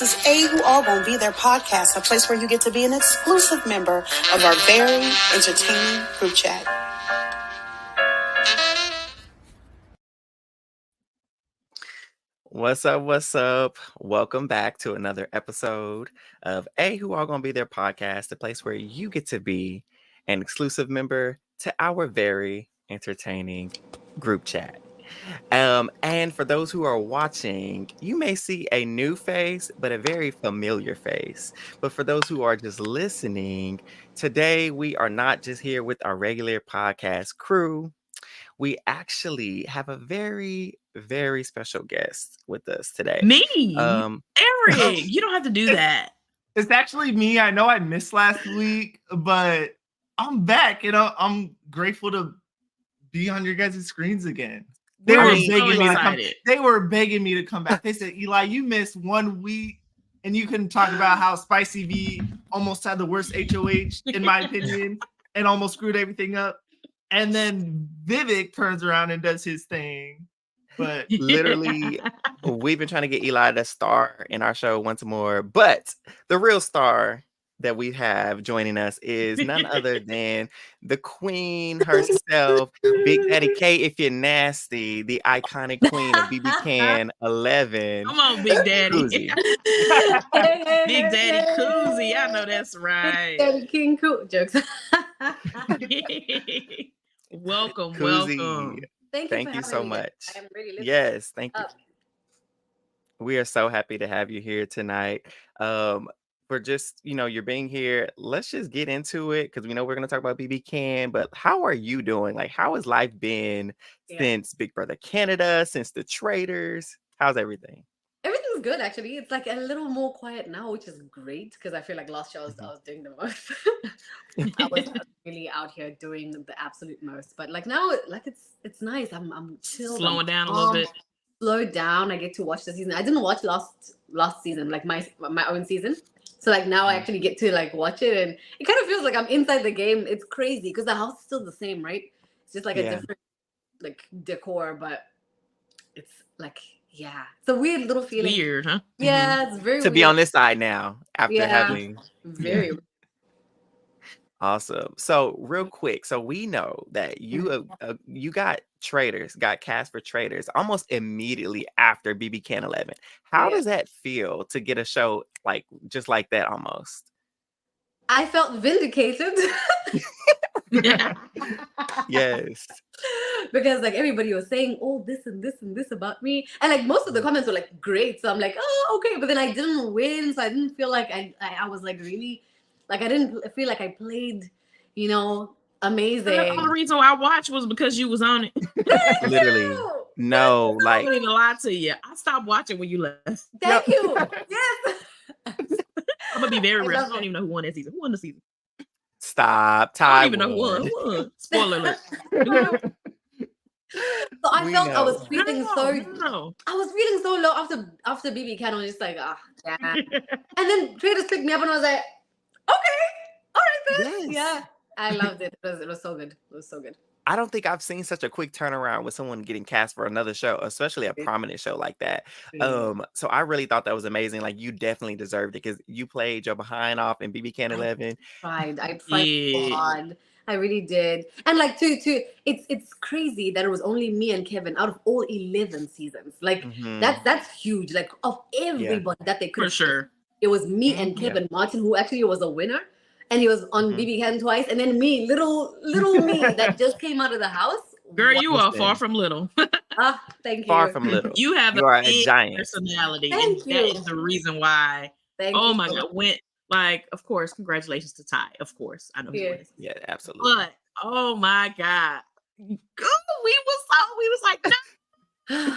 This is A Who All Gonna Be Their podcast, a place where you get to be an exclusive member of our very entertaining group chat. What's up? What's up? Welcome back to another episode of A Who All Gonna Be Their podcast, the place where you get to be an exclusive member to our very entertaining group chat. And for those who are watching, you may see a new face, but a very familiar face. But for those who are just listening, today we are not just here with our regular podcast crew. We actually have a very, very special guest with us today. Me? Eric, you don't have to do that. It's actually me. I know I missed last week, but I'm back. I'm grateful to be on your guys' screens again. They were begging me to come. They were begging me to come back. They said, Eli, you missed 1 week and you couldn't talk about how Spicy V almost had the worst HOH, in my opinion, and almost screwed everything up. And then Vivek turns around and does his thing. But literally, we've been trying to get Eli to star in our show once more. But the real star that we have joining us is none other than the queen herself, Big Daddy K, if you're nasty, the iconic queen of BBCAN11. Come on, Big Daddy. Kuzie. Big Daddy Kuzie. I know that's right. Big Daddy King Cool jokes. Welcome, Kuzie, welcome. Thank you so much. I am really listening. Yes, thank you. We are so happy to have you here tonight. For just, you're being here. Let's just get into it because we know we're going to talk about BBCAN, but how are you doing? Like, how has life been since Big Brother Canada, since the Traitors? How's everything? Everything's good, actually. It's like a little more quiet now, which is great because I feel like last year I was doing the most. I was really out here doing the absolute most, but like now, like it's nice. I'm chill. Slowing down a little bit. Slow down. I get to watch the season. I didn't watch last season, like my own season. So like now I actually get to like watch it, and it kind of feels like I'm inside the game. It's crazy because the house is still the same, right? It's just like a different like decor, but it's like it's a weird little feeling. Weird, huh? Yeah, it's very to weird. be on this side now after having very awesome. So real quick, so we know that you got Traitors, got cast for Traitors almost immediately after BBCAN11. How does that feel to get a show like just like that almost? I felt vindicated. Yes. Because like everybody was saying, oh, this and this and this about me. And like most of the comments were like great. So I'm like, oh, okay. But then I didn't win. So I didn't feel like I was like really, like I didn't feel like I played, amazing. The reason why I watched was because you was on it. Literally. No, like I'm not even lie to you. I stopped watching when you left. Thank you. Yes. I'm gonna be very real. I don't even know who won that season. Who won the season? Stop. I don't even know who won. Spoiler alert. So I felt I was feeling no. I was feeling so low after BBCAN. I was just like, yeah. And then Traitors picked me up and I was like, okay, all right then. Yes. Yeah. I loved it. It was so good. It was so good. I don't think I've seen such a quick turnaround with someone getting cast for another show, especially a prominent show like that. So I really thought that was amazing. Like you definitely deserved it because you played your behind off in BBCAN11. I tried so hard. I really did. And like it's crazy that it was only me and Kevin out of all 11 seasons. Like that's huge. Like of everybody that they could for sure. It was me and Kevin Martin, who actually was a winner. And he was on BBCAN twice, and then me, little me that just came out of the house. Girl, you are far from little. Thank you. Far from little. You have a big giant personality. Thank you. That is the reason why. Oh my God. Of course, congratulations to Ty. Of course. I know who it is. Yeah, absolutely. But oh my God. We was like, no.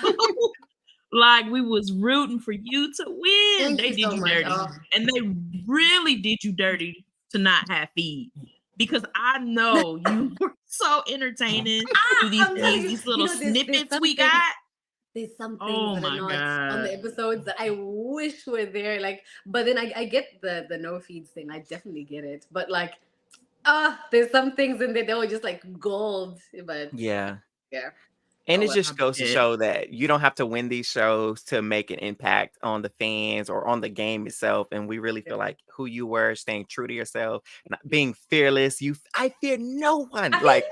Like we was rooting for you to win. They did you dirty. And they really did you dirty to not have feed, because I know you were so entertaining through these little snippets we got. There's some things that are not on the episodes that I wish were there. Like, but then I get the no feeds thing. I definitely get it. But like, there's some things in there that were just like gold. But yeah. And Oh, it just I goes to bet. show that you don't have to win these shows to make an impact on the fans or on the game itself. And we really feel like who you were, staying true to yourself, not being fearless. I fear no one. Like,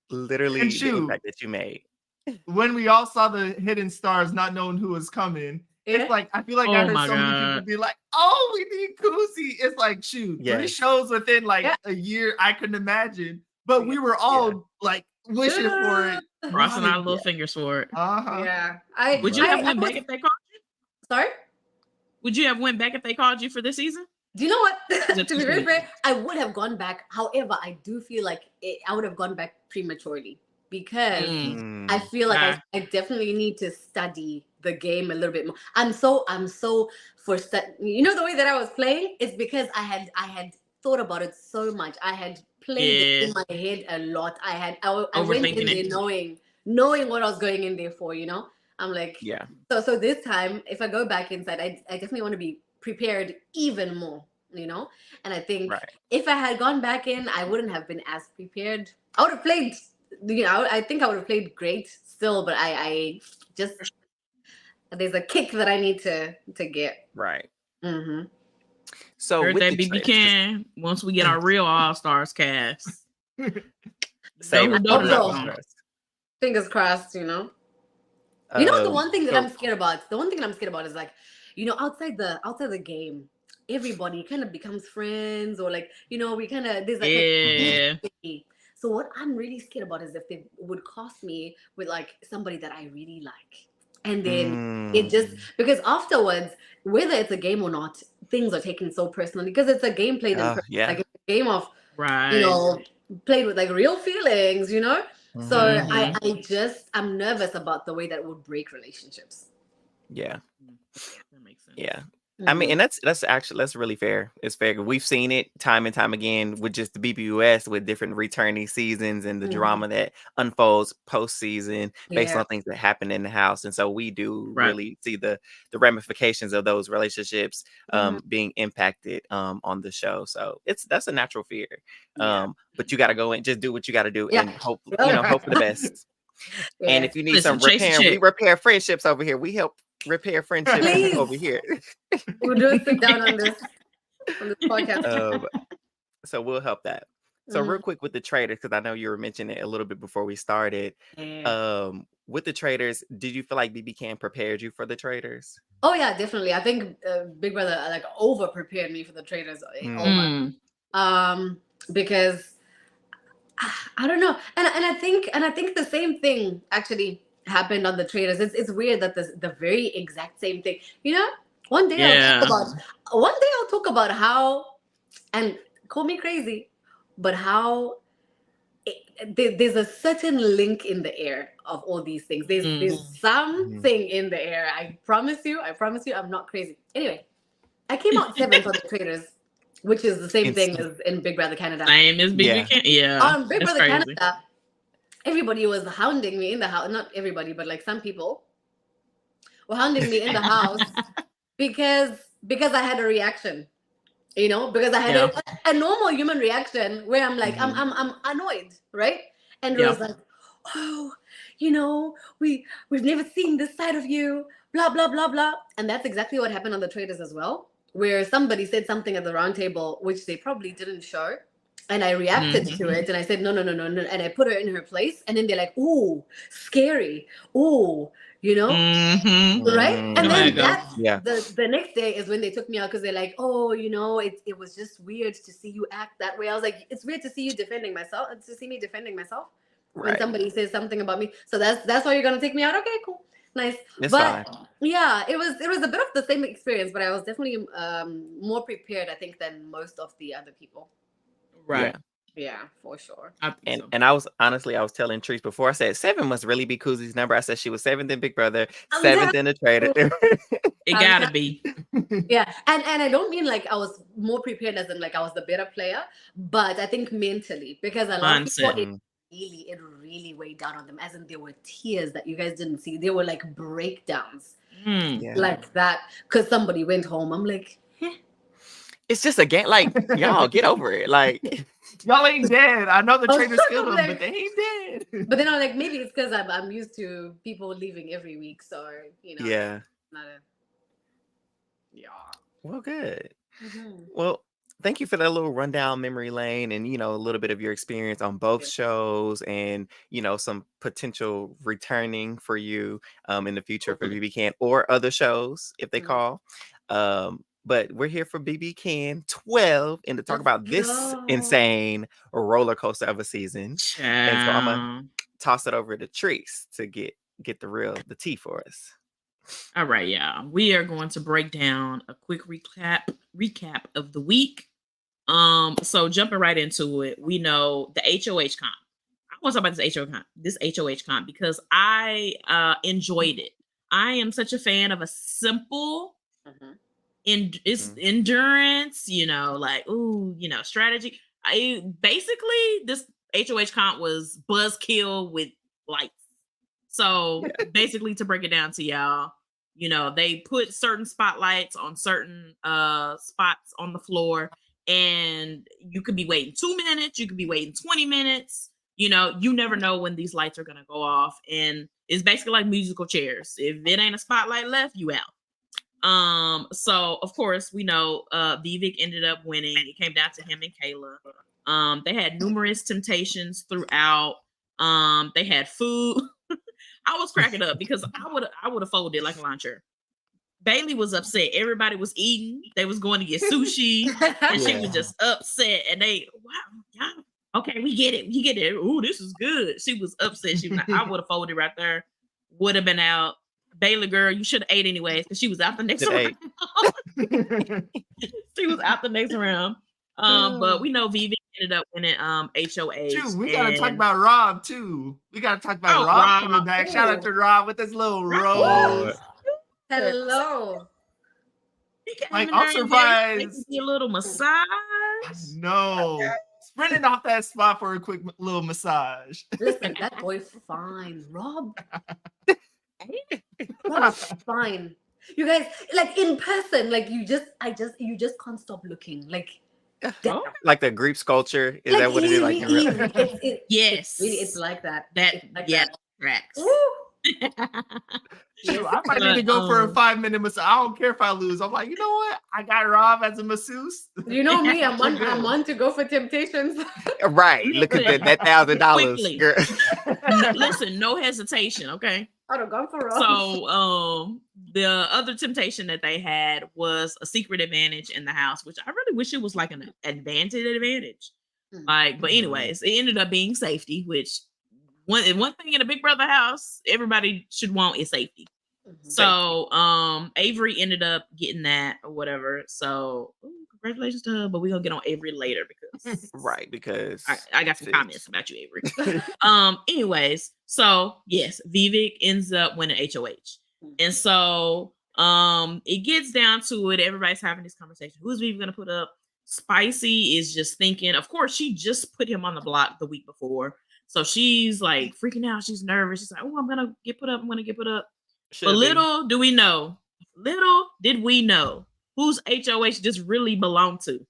literally And the shoot, impact that you made. when we all saw the hidden stars, not knowing who was coming, it's like I feel like I Oh heard my so many people God. be like, "Oh, we need Kuzie." It's like, shoot, 3 Yes. shows within like a year. I couldn't imagine, but we were all like wishing for it. Crossing our wanted- little fingers for it. Uh-huh. Yeah. Would you have went back if they called you? Sorry? Would you have went back if they called you for this season? Do you know what? it To be too very sweet? fair, I would have gone back. However, I do feel like I would have gone back prematurely because Mm. I feel like Ah. I definitely need to study the game a little bit more. I'm so for you know the way that I was playing is because I had thought about it so much. I had played it in my head a lot. I went in Overthinking there it. knowing what I was going in there for, you know? I'm like, Yeah. so this time if I go back inside, I definitely want to be prepared even more, you know? And I think Right. if I had gone back in, I wouldn't have been as prepared. I would have played, you know, I think I would have played great still, but I just, there's a kick that I need to get. Right. Mm-hmm. So Heard with that the BBCAN once we get our real All-Stars cast. save it Don't for know. the rest. Fingers crossed, you know? You know, the one thing that so- I'm scared about, is like, you know, outside the game, everybody kind of becomes friends, or like, you know, we kind of, there's like a so what I'm really scared about is if they would cast me with like somebody that I really like. And then it just, because afterwards, whether it's a game or not, things are taken so personally because it's a game played in person. yeah. Like it's a game of, Right. you know, played with like real feelings, you know? So Mhm. I'm nervous about the way that would break relationships. Yeah. That makes sense. Yeah. I mean, and that's really fair. It's fair. We've seen it time and time again with just the BBUS with different returning seasons and the drama that unfolds postseason based on things that happen in the house. And so we do really see the ramifications of those relationships being impacted on the show. So that's a natural fear. But you got to go and just do what you got to do and hope for the best. And if you need some repair, we repair friendships over here. We help repair friendships over here. We'll do a sit down on this podcast. So we'll help that. So real quick with the traders, because I know you were mentioning it a little bit before we started. With the traders, did you feel like BBCAN prepared you for the traders? Oh yeah, definitely. I think Big Brother like over prepared me for the traders. Because I don't know, and I think the same thing actually happened on the traders. It's weird that the very exact same thing. You know, one day I'll talk about how, and call me crazy, but how there's a certain link in the air of all these things. There's something in the air. I promise you, I'm not crazy. Anyway, I came out 7th on the traders, which is the same thing as in Big Brother Canada. Same as BBCAN. Yeah. On Big Brother Canada, everybody was hounding me in the house. Not everybody, but like some people were hounding me in the house because I had a reaction. You know, because I had a normal human reaction where I'm like, I'm annoyed, right? And it was like, oh, you know, we've never seen this side of you, blah, blah, blah, blah. And that's exactly what happened on the traders as well, where somebody said something at the round table, which they probably didn't show. And I reacted to it and I said, no. And I put her in her place. And then they're like, ooh, scary. Ooh, you know? Right? And then the next day is when they took me out because they're like, oh, you know, it was just weird to see you act that way. I was like, it's weird to see you defending myself, to see me defending myself when somebody says something about me. So that's why you're going to take me out? Okay, cool. Nice. But yeah, it was a bit of the same experience, but I was definitely more prepared, I think, than most of the other people. Right. Yeah, for sure. And I was telling Treese before, I said 7 must really be Kuzie's number. I said she was 7th in Big Brother, 7th in the trader. It gotta be. Yeah, and I don't mean like I was more prepared as in like I was the better player, but I think mentally, because a lot of people it really weighed down on them, as in there were tears that you guys didn't see. There were like breakdowns like that because somebody went home. I'm like, it's just a game. Like, y'all get over it. Like, Y'all ain't dead. I know the I was traitors killed them, like- but they ain't dead. But then I'm like, maybe it's because I'm used to people leaving every week, so Yeah. not a Well, good. Mhm. Well, thank you for that little rundown memory lane and, a little bit of your experience on both shows and, some potential returning for you in the future for BBCAN or other shows if they Mhm. call. But we're here for BBCAN12 and to talk Let's about this go. insane roller coaster of a season. And so I'm going to toss it over to Treese to get the tea for us. All right, y'all. We are going to break down a quick recap of the week. So jumping right into it, we know the HOH comp. I want to talk about this HOH comp because I enjoyed it. I am such a fan of a simple endurance, strategy. Basically this HOH comp was buzzkill with lights. So basically, to break it down to y'all, they put certain spotlights on certain spots on the floor, and you could be waiting 2 minutes, you could be waiting 20 minutes. You never know when these lights are gonna go off, and it's basically like musical chairs. If it ain't a spotlight left, you out. So of course we know Vivek ended up winning. It came down to him and Kayla. They had numerous temptations throughout. They had food. I was cracking up because I would have folded like a lawn chair. Byyyeee was upset. Everybody was eating. They was going to get sushi, and she was just upset. And wow, okay, we get it. Ooh, this is good. She was upset. She was like, I would have folded right there. Would have been out. Byyyeee girl, you should have ate anyways because she was out the next round. She was out the next round. But we know Vivek ended up winning HOH. Dude, we gotta talk about Rob too. We gotta talk about Rob coming back. Shout out to Rob with his little rose. Hello. Like, I'm surprised. A little massage. No. Sprinting off that spot for a quick little massage. Listen, that boy's fine. Rob is fine. You guys, like in person, like you just can't stop looking. Like like the Greek sculpture. Is like, that what it is? Like yes. It's like that. Tracks. I might need to go for a 5-minute massage. I don't care if I lose. I'm like, you know what? I got Rob as a masseuse. You know me, I'm on to go for temptations. Right. Look at that $1,000. Listen, no hesitation, okay? I'd have gone for Rob. So the other temptation that they had was a secret advantage in the house, which I really wish it was like an advantage. But anyways, it ended up being safety, which one thing in a Big Brother house, everybody should want is safety. So Avery ended up getting that or whatever. So congratulations to her, but we're gonna get on Avery later because because I got some comments about you, Avery. Anyways, so yes, Vivek ends up winning HOH. And so it gets down to it. Everybody's having this conversation. Who's Vivek gonna put up? Spicy is just thinking, of course, she just put him on the block the week before. So she's like freaking out. She's nervous. She's like, oh, I'm gonna get put up. But little did we know whose HOH this really belonged to.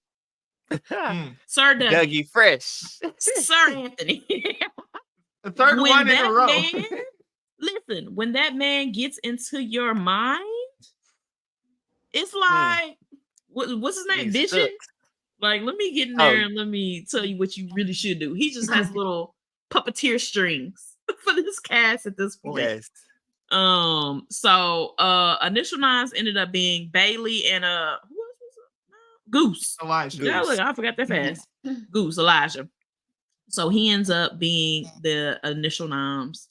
Sir Dougie Fresh. Sir Anthony. The third one in a row. Listen, when that man gets into your mind, it's like, what's his name? Vision? Like, let me get in there and let me tell you what you really should do. He just has little puppeteer strings for this cast at this point. Yes. So initial nines ended up being Byyyeee and who else was it? Goose. Elijah. Yeah, look, I forgot that fast. Goose, Elijah. So he ends up being the initial noms.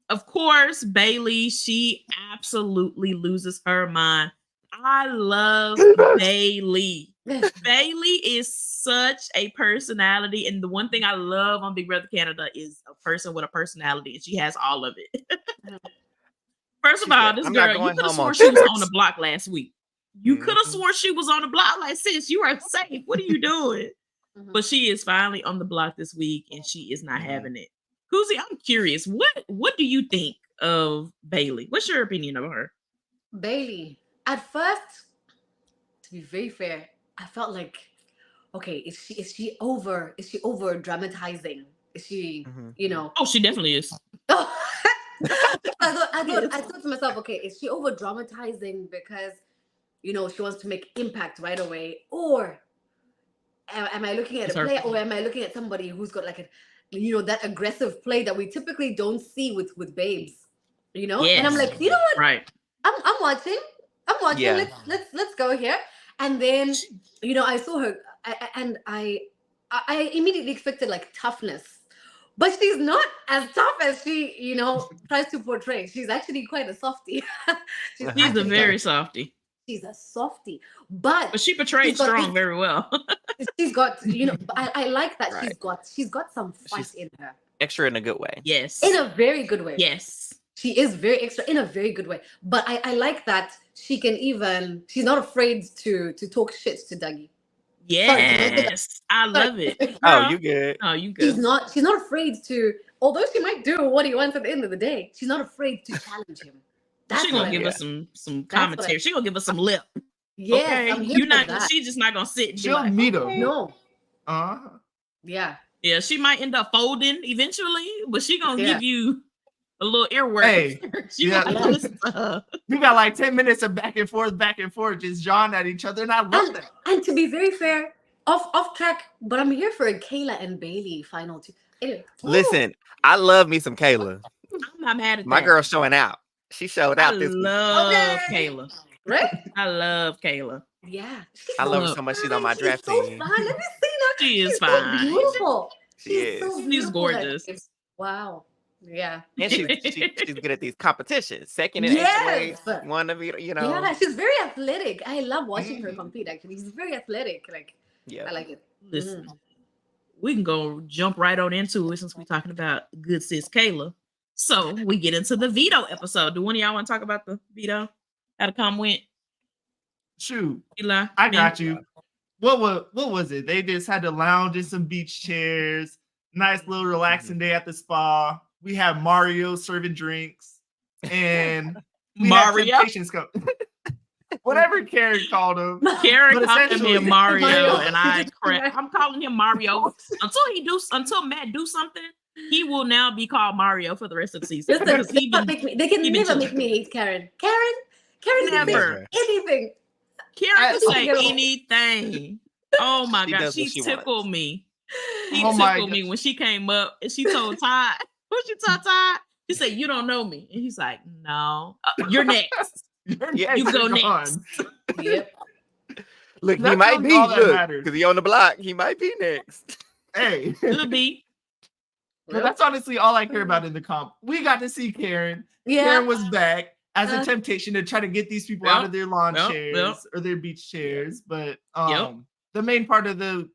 Of course, Byyyeee, she absolutely loses her mind. I love Byyyeee. Byyyeee is such a personality, and the one thing I love on Big Brother Canada is a person with a personality, and she has all of it. First of all, this girl, you could have sworn she was on the block last week. You could have sworn she was on the block. Like, sis, you are safe. What are you doing? But she is finally on the block this week, and she is not having it. Kuzie, I'm curious. What do you think of Byyyeee? What's your opinion of her? Byyyeee. At first, to be very fair, I felt like, okay, is she over dramatizing? Is she, Oh, she definitely is. I thought to myself, okay, is she over dramatizing because she wants to make impact right away, or am I looking at a player, or am I looking at somebody who's got like that aggressive play that we typically don't see with babes, Yes. And I'm like, you know what? Right. I'm watching. Yeah. Let's go here. And then I saw her, and I immediately expected like toughness. But she's not as tough as she, tries to portray. She's actually quite a softie. She's a very softie. She's a softie. But she portrayed strong very well. She's got, I like that. Right. She's got some fight in her. Extra in a good way. Yes. In a very good way. Yes. She is very extra in a very good way. But I like that she's not afraid to talk shit to Dougie. Yes, I love it. Oh, you good. Oh, you good. She's not afraid to, although she might do what he wants at the end of the day, she's not afraid to challenge him. She's gonna give us some commentary. She's gonna give us some lip. Yes, okay? You're not. She's just not gonna sit. And she'll meet him. No. Yeah. Yeah, she might end up folding eventually, but she gonna give you a little earwork. Hey, you got like 10 minutes of back and forth, just jawing at each other, and I love that. And to be very fair, off track, but I'm here for a Kayla and Byyyeee final two. Anyway. Listen, I love me some Kayla. I'm not mad at my girl showing out. She showed out this week. I love Kayla. Right? I love Kayla. Yeah. I love her so much. She's on my draft team. Fine. Let me see now. She is fine. So beautiful. She is. So she's gorgeous. Wow. Yeah. And she's good at these competitions. Second in HOA, one of Yeah, she's very athletic. I love watching her compete, actually. She's very athletic. Like, I like it. Listen, we can go jump right on into it since we're talking about good sis Kayla. So we get into the veto episode. Do one of y'all want to talk about the veto? How the com went? Shoot. Eli, I got you. What was it? They just had to lounge in some beach chairs. Nice little relaxing day at the spa. We had Mario serving drinks, and Mario whatever Karen called him. Karen called me Mario, and I'm calling him Mario until Matt do something. He will now be called Mario for the rest of the season. Listen, they can never make me hate Karen. Karen never anything. Karen can say anything. Oh my God, she tickled me. She tickled me when she came up and she told Todd. What you told Todd? He said, "You don't know me," and he's like, "No, you're next. You go next." Yep. Look, he might be because he on the block. He might be next. Hey, could be. But that's honestly all I care about in the comp. We got to see Karen. Yeah. Karen was back as a temptation to try to get these people out of their lawn chairs or their beach chairs. But the main part of the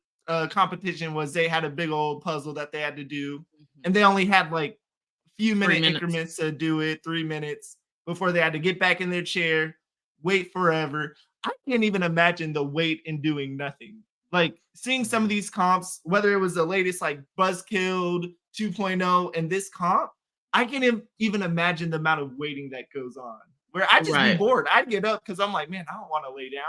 competition was they had a big old puzzle that they had to do. And they only had like few minute increments to do it, 3 minutes, before they had to get back in their chair, wait forever. I can't even imagine the wait in doing nothing. Like seeing some of these comps, whether it was the latest like Buzzkilled 2.0 and this comp, I can't even imagine the amount of waiting that goes on. Where I just be bored. I'd get up because I'm like, man, I don't want to lay down.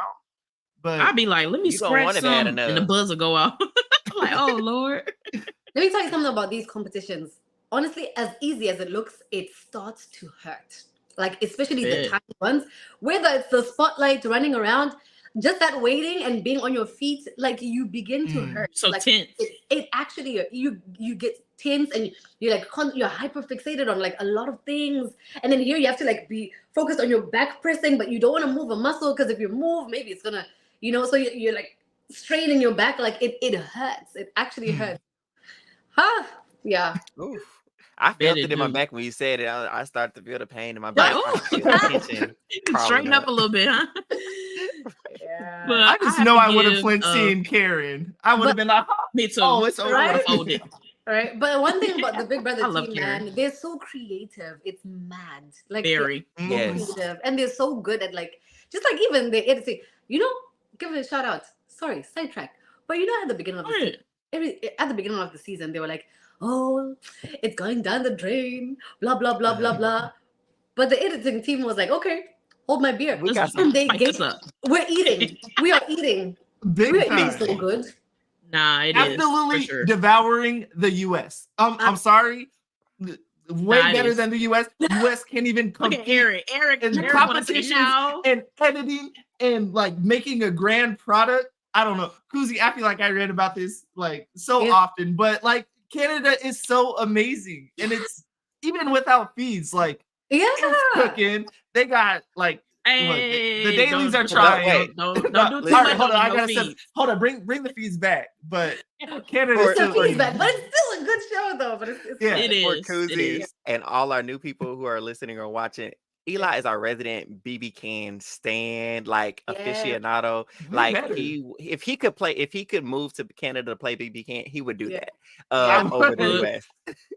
But I'd be like, let me scratch some, and the buzzer go off. I'm like, oh Lord. Let me tell you something about these competitions. Honestly, as easy as it looks, it starts to hurt. Like, especially the tiny ones, whether it's the spotlight running around, just that waiting and being on your feet, like you begin to hurt. So like, tense. It actually, you get tense and you're like, you're hyper fixated on like a lot of things. And then here you have to like be focused on your back pressing, but you don't want to move a muscle because if you move, maybe it's gonna, so you're like straining your back. Like it hurts. It actually hurts. Huh? Yeah. Oof. I felt it in my back when you said it. I started to feel the pain in my back. Straighten up a little bit, huh? Yeah. But I just know I would have flinched seeing Karen. I would have been like, me too. Oh, it's over. Right? Folded. Right. But one thing about the Big Brother team, man, they're so creative. It's mad. Like very creative. And they're so good at like, just like even the editing, give it a shout out. Sorry, sidetrack. But at the beginning of the season, at the beginning of the season, they were like, oh, it's going down the drain, blah, blah, blah, blah, blah. But the editing team was like, okay, hold my beer. We got we're eating. We are eating. We're eating so good. Nah, it absolutely is for sure. devouring the US. I'm sorry. Way better than the US. US can't even compete. Look at Eric in competitions and editing and like making a grand product. I don't know. Kuzie, I feel like I read about this like so often, but like Canada is so amazing. And it's even without feeds, like it's cooking. They got like hey, the dailies are trying. Don't do too much. Hold on, I gotta say, hold on, bring the feeds back. But Canada is still feeds back, but it's still a good show though. But it's for Kuzie and all our new people who are listening or watching. Eli is our resident BBCAN stan, like aficionado. Like if he could move to Canada to play BBCAN, he would do that over the US.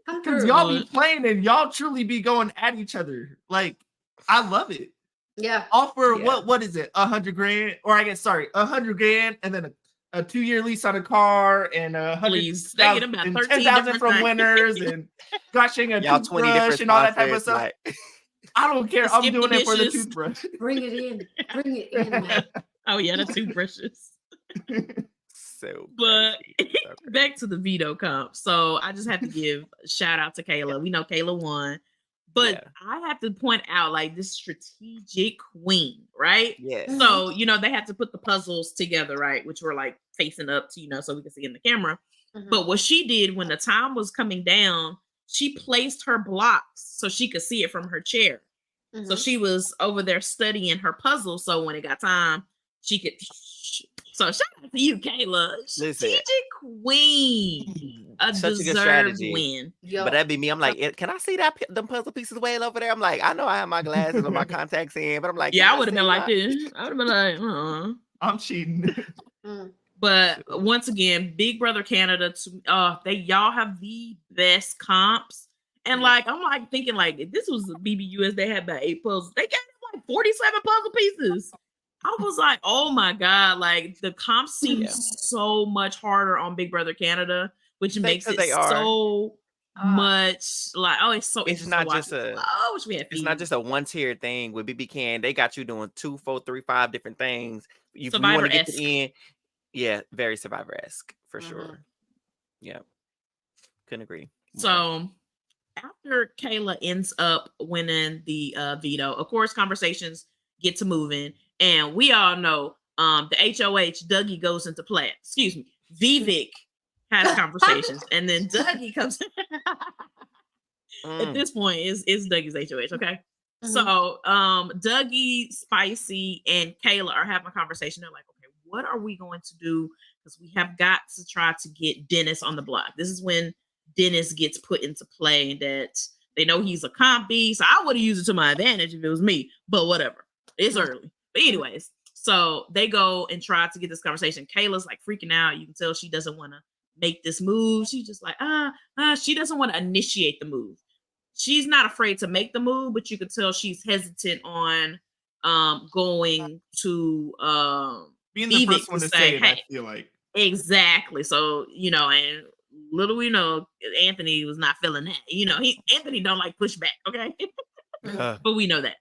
Because y'all be playing and y'all truly be going at each other. Like, I love it. Yeah. Offer what is it? $100,000, or I guess $100,000, and then a 2-year lease on a car, and $10,000 from winners, and gushing a toothbrush and all that type of stuff. Like, I don't care. I'm doing it for the toothbrush. Bring it in. Bring it in, man. Oh yeah, the toothbrushes. But back to the veto comp. So I just have to give a shout out to Kayla. We know Kayla won. But I have to point out, like, this strategic queen, right? Yeah. So, they had to put the puzzles together, right? Which were like facing up to, so we can see in the camera. Mm-hmm. But what she did when the time was coming down, she placed her blocks so she could see it from her chair. Mm-hmm. So she was over there studying her puzzle. So when it got time, she could. So shout out to you, Kayla. Strategic queen. Such a good strategy. Win. But that'd be me. I'm like, can I see them puzzle pieces way over there? I'm like, I know I have my glasses or my contacts in, but I'm like, I would have been like this. I would have been like, I'm cheating. But once again, Big Brother Canada, y'all have the best comps. And like, I'm like thinking like, if this was the BBUS, they had about 8 puzzles. They got like 47 puzzle pieces. I was like, oh my God, like the comps seem so much harder on Big Brother Canada, which makes it so much like, it's not just it's not just a one-tier thing with BBCAN. They got you doing 2, 4, 3, 5 different things. You want to get to the end. Yeah, very Survivor-esque for sure. Yeah, couldn't agree. So after Kayla ends up winning the veto, of course, conversations get to moving, and we all know the HOH Dougie goes into play. Excuse me, Vivek has conversations, and then Dougie comes. At this point, is Dougie's HOH, okay? Mm-hmm. So Dougie, Spicy, and Kayla are having a conversation. They're like, okay, what are we going to do? Because we have got to try to get Dennis on the block. This is when Dennis gets put into play, that they know he's a comp beast. So I would have used it to my advantage if it was me, but whatever. It's early. But anyways, so they go and try to get this conversation. Kayla's like freaking out. You can tell she doesn't want to make this move. She's just like, she doesn't want to initiate the move. She's not afraid to make the move, but you can tell she's hesitant on going to being the first one to say it, I feel like. Exactly. So, and little we know, Anthony was not feeling that. Anthony don't like pushback, okay? But we know that.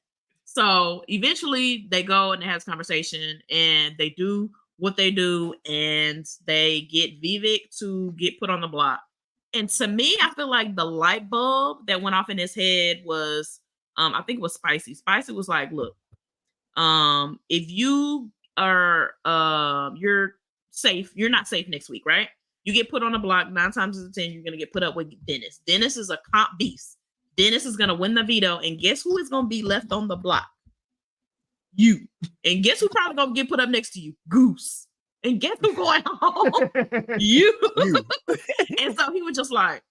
So eventually they go and they have this conversation, and they do what they do, and they get Vivek to get put on the block. And to me, I feel like the light bulb that went off in his head was, I think it was Spicy. Spicy was like, look, if you are, you're safe, you're not safe next week, right? You get put on the block 9 times out of 10, you're going to get put up with Dennis. Dennis is a comp beast. Dennis is going to win the veto, and guess who is going to be left on the block? You. And guess who's probably going to get put up next to you? Goose. And guess who's going home? You. And so he was just like,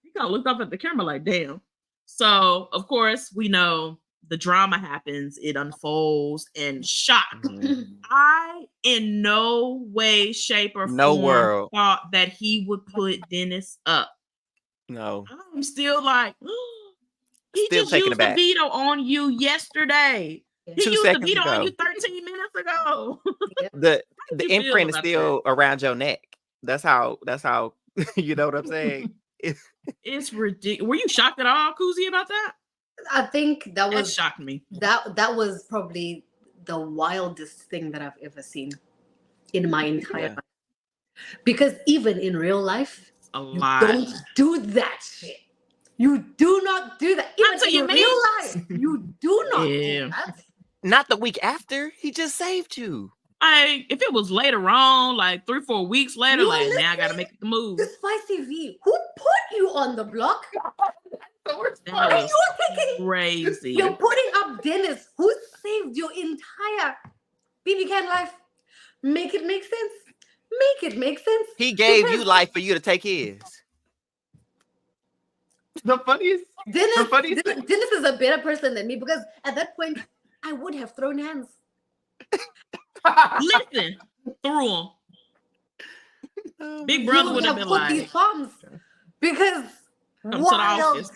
he kind of looked up at the camera like, damn. So, of course, we know the drama happens. It unfolds, and shock. I, in no way, shape, or form, thought that he would put Dennis up. No. I'm still like, he just used the veto on you yesterday. He used the veto on you 13 minutes ago. The imprint is still around your neck. That's how you know what I'm saying? It's ridiculous. Were you shocked at all, Kuzie, about that? I think that shocked me. That was probably the wildest thing that I've ever seen in my entire life. Because even in real life, A you lot. don't do that shit. You do not do that. Not to Even your in real mates. life, you do not Yeah. do that. Not the week after. He just saved you. Like, if it was later on, like 3-4 weeks later, You like, are now I gotta make the move. The Spicy V, who put you on the block? That And was you're taking, crazy. you're putting up Dennis, who saved your entire BBCAN life. Make it make sense. Make it make sense. He gave Because you life for you to take his. The funniest Dennis is a better person than me, because at that point I would have thrown hands. Listen, through him. Big brother would have been put like, these bombs, because come to the wild. office.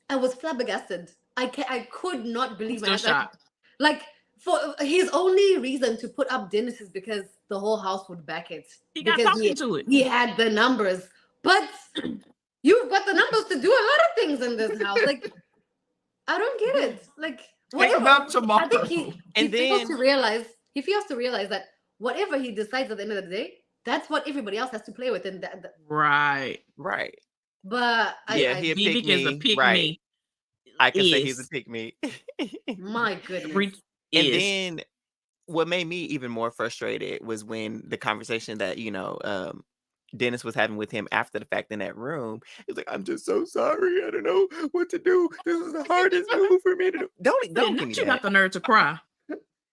I was flabbergasted. I could not believe Still my shocked. Like, for his only reason to put up Dennis is because the whole house would back it. He got Because talking to it. He had the numbers, but you've got the numbers to do a lot of things in this house. Like, I don't get it. Like, Think about tomorrow. I think he And fails then- to realize that whatever he decides at the end of the day, that's what everybody else has to play with. And Right. but Yeah, I he a BB pick is a me. pick Right. me. I can say he's a Is. pick me. my goodness. Freak And is. then what made me even more frustrated was when the conversation that, Dennis was having with him after the fact in that room. He was like, I'm just so sorry. I don't know what to do. This is the hardest move for me to do. Don't Not give me you that. got the nerve to cry.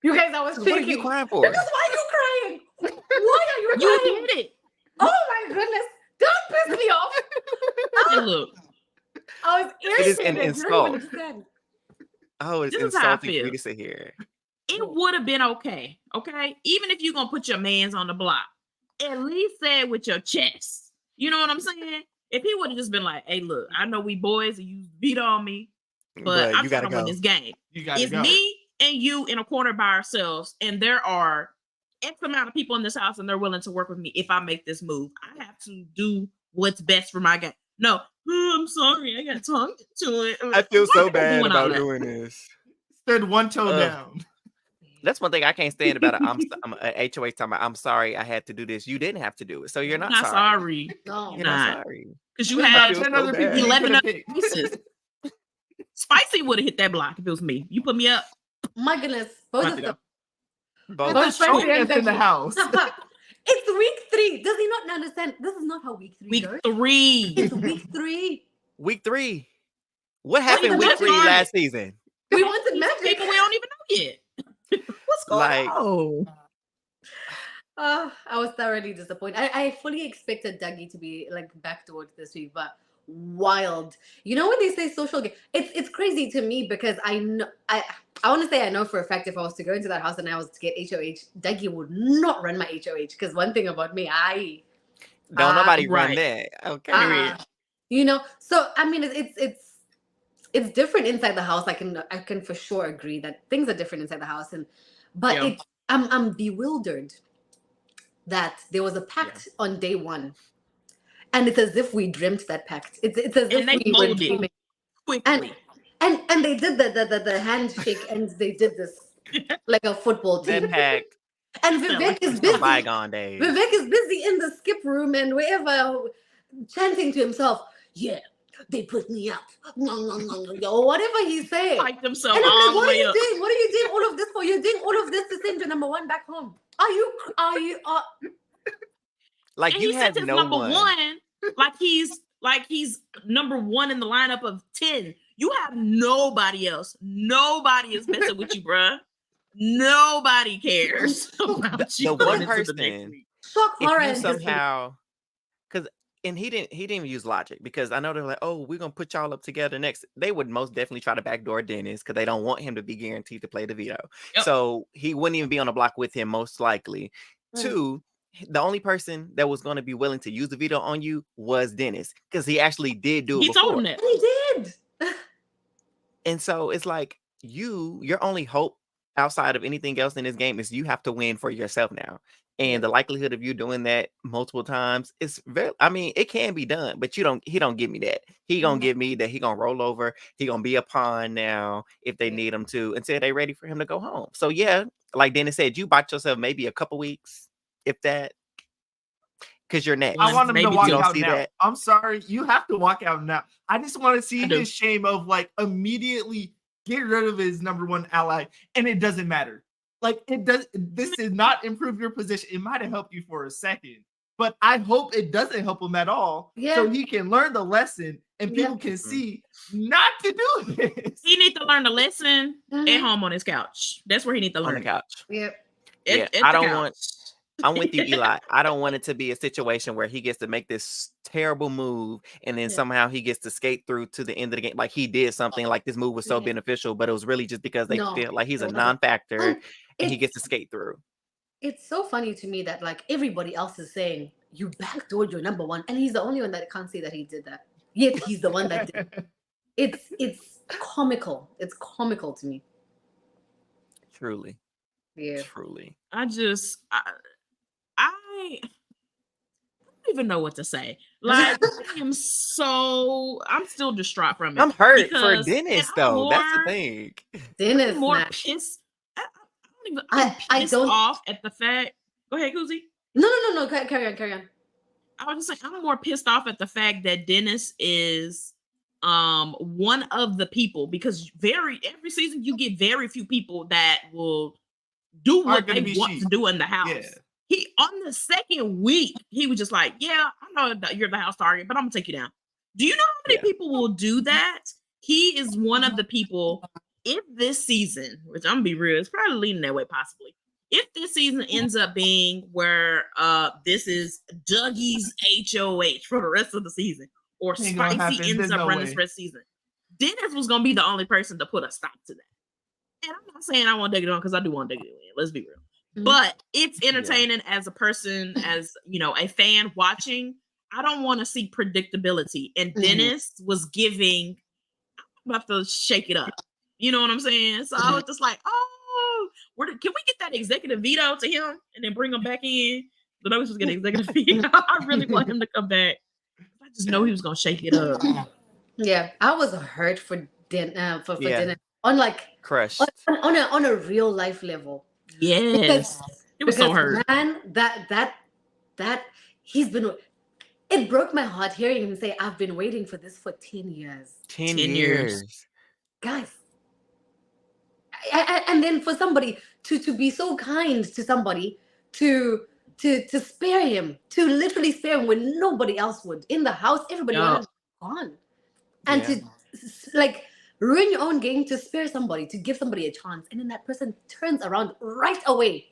You guys, I was What are you shaking. crying for? Because why are you crying? Why are you You crying? did it. Oh my goodness. Don't piss me off. And look, I was irritated. is an You don't even insult. understand. Oh, it's This is how I insulting for feel. me to sit here. it would have been okay. Okay. Even if you're going to put your mans on the block, at least say it with your chest. You know what I'm saying? If he would have just been like, hey, look, I know we boys and you beat on me, but I'm you trying gotta to win go. this game. It's go. me and you in a corner by ourselves, and there are X amount of people in this house, and they're willing to work with me if I make this move. I have to do what's best for my game. No, I'm sorry, I got talked to it. I feel Why so are you bad doing all about that? doing this. Stood one toe down. That's one thing I can't stand about it. I'm HOH talking about, I'm sorry I had to do this. You didn't have to do it. So you're not sorry. No. You're not sorry. Because you I had feel 10 so other people bad. you 11 could've other picked. pieces. Spicy would have hit that block if it was me. You put me up. My goodness. Both About of to them. Both. Both There's Spicy and shortness in the Becky. house. It's week 3. Does he not understand? This is not how week 3 Week goes. 3. It's week 3. Week 3. What Well, happened even week just 3 started. last season? We wanted These magic. people we don't even know yet. What's going Like- on? I was thoroughly disappointed. I fully expected Dougie to be like backdoored this week, but wild. You know when they say social game, it's crazy to me because I know I want to say I know for a fact if I was to go into that house and I was to get HOH, Dougie would not run my HOH because one thing about me, Don't nobody run right. that. Okay. you know. So I mean, it's different inside the house. I can for sure agree that things are different inside the house, but Yeah. I'm bewildered that there was a pact on day 1, and it's as if we dreamt that pact. It's as And if they we were molded dreaming. quickly. And they did the handshake and they did this like a football team. That pack. And Vivek is Some busy. bygone days. Vivek is busy in the skip room and wherever, chanting to himself, "Yeah, they put me up," or whatever he's saying. Hyped himself And I'm all like, the what are way you up. doing? What are you doing all of this for? You're doing all of this to send your number 1 back home. Are you? Like And you he had sent his no number one. 1 like he's number 1 in the lineup of 10. You have nobody else. Nobody is messing with you, bruh. Nobody cares about you. The going one into the next person, week. Shock, horror, if you and disbelief. somehow, and he didn't even use logic because I know they're like, oh, we're gonna put y'all up together next. They would most definitely try to backdoor Dennis because they don't want him to be guaranteed to play the veto. Yep. So he wouldn't even be on the block with him most likely. 2, the only person that was going to be willing to use the veto on you was Dennis because he actually did do it He told before. him that. He did. And so it's like your only hope outside of anything else in this game is you have to win for yourself now. And the likelihood of you doing that multiple times is very, I mean, it can be done, but he don't give me that. He gonna give me that he gonna roll over, he gonna be a pawn now if they need him to until they ready for him to go home. So yeah, like Dennis said, you bought yourself maybe a couple weeks, if that, because you're next. I want him to walk out now. That? I'm sorry, you have to walk out now. I just want to see his shame of like immediately get rid of his number one ally, and it doesn't matter. Like it does. This did not improve your position. It might have helped you for a second, but I hope it doesn't help him at all. Yeah. So he can learn the lesson, and people can see not to do this. He needs to learn the lesson at home on his couch. That's where he needs to learn. On the couch. Yep. I don't want. I'm with you, Eli. I don't want it to be a situation where he gets to make this terrible move and then somehow he gets to skate through to the end of the game. Like he did something like this move was so beneficial, but it was really just because they feel like he's a non-factor and he gets to skate through. It's so funny to me that like everybody else is saying you backdoored your number one, and he's the only one that can't see that he did that. Yet he's the one that did it. It's comical. It's comical to me. Truly. Yeah. Truly. I don't even know what to say. Like I'm still distraught from it. I'm hurt for Dennis though. That's the thing. Dennis I'm more pissed. I'm pissed off at the fact. Go ahead, Kuzie. No. Carry on. I was just like, I'm more pissed off at the fact that Dennis is one of the people, because every season you get very few people that will do what they want to do in the house. Yeah. He on the second week, he was just like, yeah, I know that you're the house target, but I'm gonna take you down. Do you know how many people will do that? He is one of the people. If this season, which I'm gonna be real, it's probably leaning that way possibly. If this season ends up being where this is Dougie's HOH for the rest of the season, or Spicy ends up running this rest of the season, Dennis was gonna be the only person to put a stop to that. And I'm not saying I want Dougie to win, because I do want Dougie to win. Let's be real. But it's entertaining as a person, as a fan watching. I don't want to see predictability. And Dennis was giving, I'm about to shake it up. You know what I'm saying? So I was just like, can we get that executive veto to him and then bring him back in? So that was just get an executive veto. I really want him to come back. I just know he was gonna shake it up. Yeah, I was hurt for Dennis. On like crushed on a real life level. Yes, it was so hurt. Man, that he's been. It broke my heart hearing him say, "I've been waiting for this for 10 years." 10 years, guys. And then for somebody to be so kind to somebody, to spare him, to literally spare him when nobody else would in the house, everybody was gone, and to like ruin your own game to spare somebody, to give somebody a chance, and then that person turns around right away.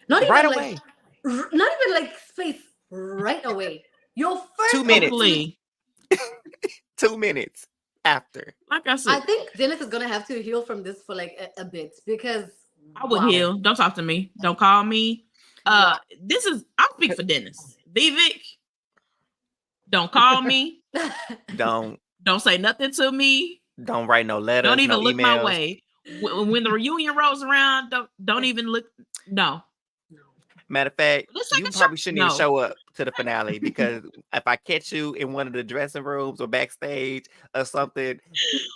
Not even like space, right away. Your first 2 minutes. 2 minutes after. Like I said, I think Dennis is gonna have to heal from this for like a bit, because I would heal. Don't talk to me. Don't call me. I'll speak for Dennis. Vivek, don't call me. Don't say nothing to me. Don't write no letters. Don't even look emails. my way. When the reunion rolls around, don't even look. No. Matter of fact, you probably shouldn't even show up to the finale, because if I catch you in one of the dressing rooms or backstage or something,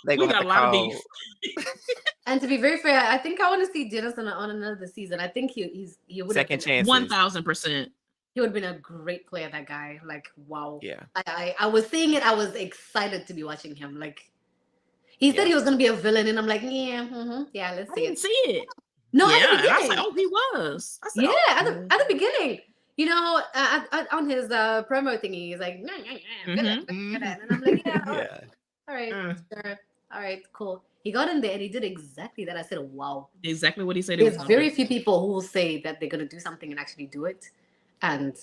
they're gonna have to call. And to be very fair, I think I want to see Dennis on another season. I think he would second chance 1000%. He would have been a great player. That guy, like, wow. Yeah. I was seeing it. I was excited to be watching him. Like, he said he was gonna be a villain, and I'm like, let's see it. I didn't see it. No, at the beginning. I said, he was. I said, at the beginning. On his promo thingy, he's like, and I'm like, all right, sure. All right, cool. He got in there and he did exactly that. I said, wow. Exactly what he said. There's very few people who will say that they're gonna do something and actually do it. And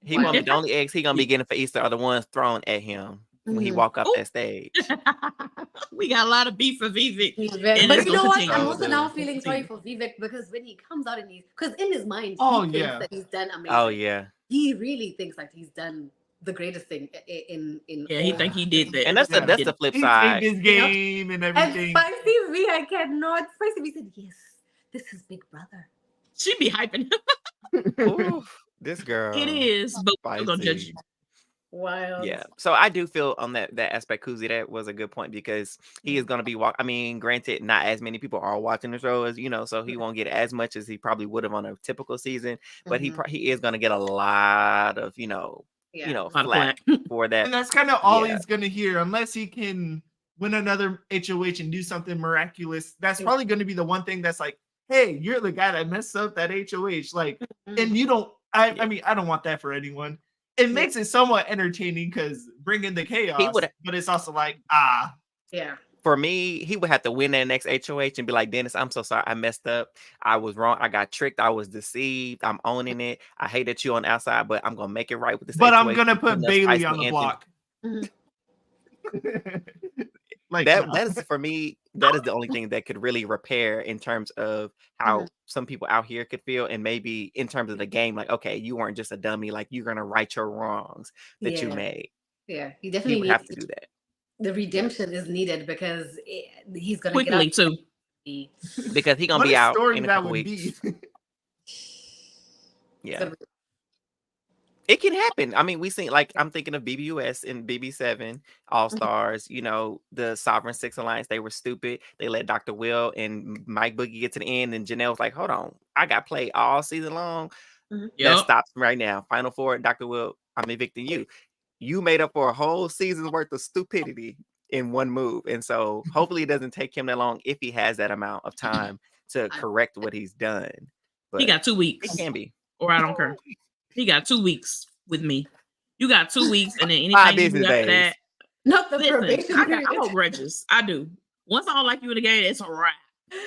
the only eggs he gonna be getting for Easter are the ones thrown at him when he walk up that stage. We got a lot of beef for Vivek. But you know what? I'm also now feeling sorry for Vivek, because when he comes out and because in his mind, he thinks that he's done amazing. Oh yeah. He really thinks like he's done the greatest thing in he think he did that. And that's the flip side. His game and everything. And Spicy V, I cannot. Spicy V said, yes, this is Big Brother. She be hyping him. Ooh, this girl. It is, but we're gonna judge you. Wild. Yeah. So I do feel on that aspect, Kuzie, that was a good point because he is going to be I mean, granted, not as many people are watching the show as so he won't get as much as he probably would have on a typical season, but he is going to get a lot of flack for that. And that's kind of all he's going to hear unless he can win another HOH and do something miraculous. That's probably going to be the one thing that's like, hey, you're the guy that messed up that HOH. Like, and you don't. I mean, I don't want that for anyone. It makes it somewhat entertaining because bringing the chaos, but it's also like, yeah. For me, he would have to win that next HOH and be like, Dennis, I'm so sorry. I messed up. I was wrong. I got tricked. I was deceived. I'm owning it. I hated you on the outside, but I'm going to make it right with this But HOH. I'm going to put Byyyeee on the block. Like that is for me, that is the only thing that could really repair in terms of how some people out here could feel, and maybe in terms of the game, like, okay, you weren't just a dummy, like you're gonna right your wrongs that you made. Yeah, he definitely would have to do that. The redemption is needed because he's gonna quickly get out. too. Because he's gonna be out in a couple weeks. Yeah. It can happen. I mean, we seen, like, I'm thinking of BBUS and BB7 All Stars. The Sovereign Six Alliance. They were stupid. They let Dr. Will and Mike Boogie get to the end, and Janelle was like, "Hold on, I got played all season long. That stops right now. Final Four, Dr. Will, I'm evicting you. You made up for a whole season's worth of stupidity in one move, and so hopefully it doesn't take him that long if he has that amount of time to correct what he's done. But he got 2 weeks. It can be, or I don't care. He got 2 weeks with me. You got 2 weeks, and then anything you do after that. Not the probation. I hold grudges. I do. Once I don't like you in the game, it's a wrap.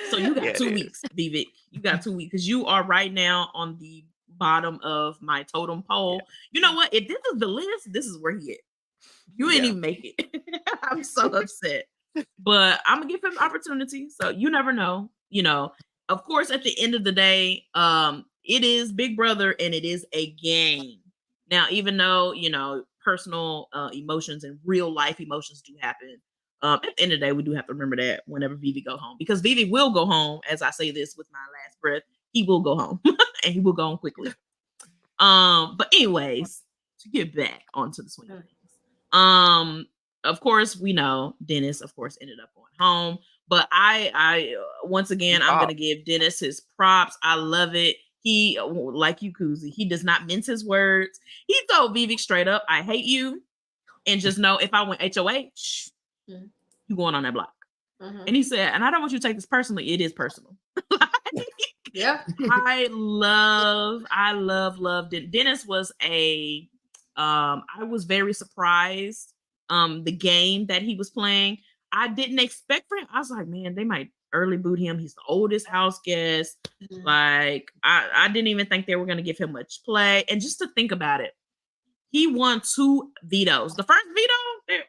So you got 2 weeks, Vivek. You got 2 weeks because you are right now on the bottom of my totem pole. You know what? If this is the list, this is where he is. You ain't even make it. I'm so upset. But I'm gonna give him opportunity. So you never know. Of course, at the end of the day, it is Big Brother and it is a game. Now, even though, personal emotions and real life emotions do happen, at the end of the day, we do have to remember that whenever Vivi go home, because Vivi will go home. As I say this with my last breath, he will go home and he will go home quickly. But anyways, to get back onto the swing of things, of course, we know Dennis, of course, ended up going home. But I once again, I'm going to give Dennis his props. I love it. He, like you, Kuzie, he does not mince his words. He told Vivek straight up, I hate you. And just know if I went HOH, you going on that block. And he said, and I don't want you to take this personally. It is personal. Yeah. I love Dennis was I was very surprised. The game that he was playing, I didn't expect for him. I was like, man, they might early boot him. He's the oldest house guest. Like, I didn't even think they were going to give him much play. And just to think about it, he won 2 vetoes. The first veto, okay,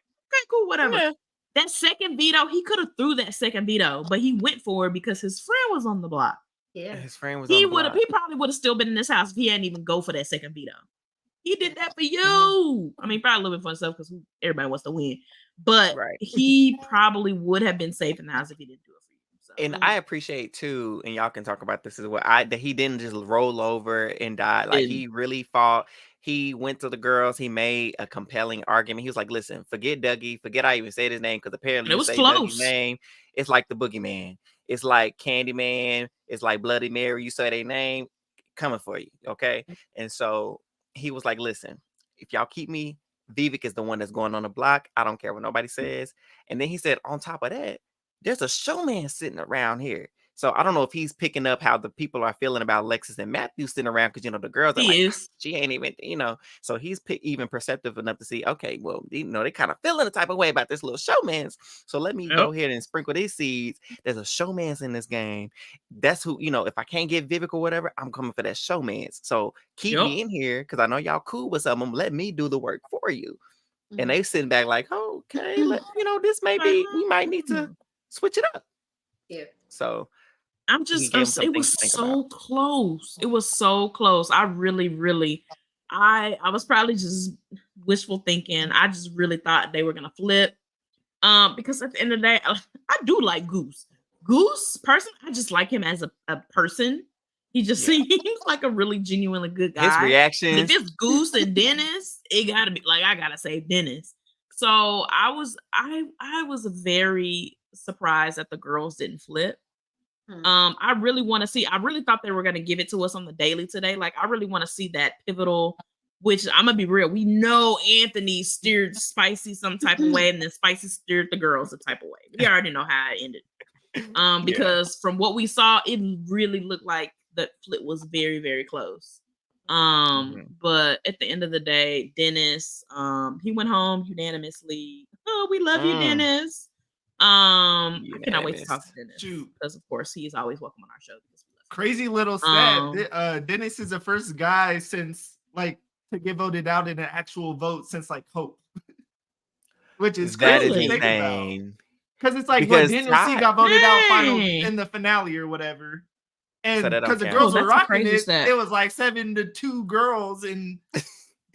cool, whatever. Yeah. That second veto, he could have threw that second veto, but he went for it because his friend was on the block. Yeah, his friend was on the block. He probably would have still been in this house if he hadn't even go for that second veto. He did that for you. I mean, probably a little bit for himself because everybody wants to win. But he probably would have been safe in the house if he didn't do it for you. So. And I appreciate too, and y'all can talk about this as well, that he didn't just roll over and die. Like, he really fought. He went to the girls. He made a compelling argument. He was like, listen, forget Dougie. Forget I even said his name, because apparently it was close. Dougie's name. It's like the boogeyman. It's like Candyman. It's like Bloody Mary. You say their name, coming for you. Okay. And so he was like, listen, if y'all keep me, Vivek is the one that's going on the block. I don't care what nobody says. And then he said, on top of that, there's a showman sitting around here. So I don't know if he's picking up how the people are feeling about Alexis and Matthew sitting around, because, the girls are she ain't even, so he's even perceptive enough to see, okay, well, they kind of feeling the type of way about this little showman's. So let me go ahead and sprinkle these seeds. There's a showman's in this game. That's who, if I can't get Vivek or whatever, I'm coming for that showman's. So keep me in here, because I know y'all cool with some of them. Let me do the work for you. And they sitting back like, okay, this may be, we might need to switch it up. Yeah. So I'm just, it was so close. It was so close. I really, I was probably just wishful thinking. I just really thought they were going to flip. Because at the end of the day, I do like Goose. Goose person, I just like him as a person. He just seems like a really genuinely good guy. His reactions. And if it's Goose and Dennis, it gotta be like I gotta say Dennis. So I was very surprised that the girls didn't flip. I really want to see. I really thought they were going to give it to us on the daily today. Like, I really want to see that pivotal. Which I'm gonna be real. We know Anthony steered Spicy some type of way, and then Spicy steered the girls a type of way. We already know how it ended. Because from what we saw, it really looked like the flip was very, very close. But at the end of the day, Dennis, he went home unanimously. Oh, we love you, Dennis. I cannot wait to talk to Dennis because, of course, he is always welcome on our show. Crazy little stat. Dennis is the first guy since like to get voted out in an actual vote since like Hope, which is crazy to think about. Because it's like when Daniel C got voted out final in the finale or whatever. And because the girls were rocking it, it was like 7-2 girls in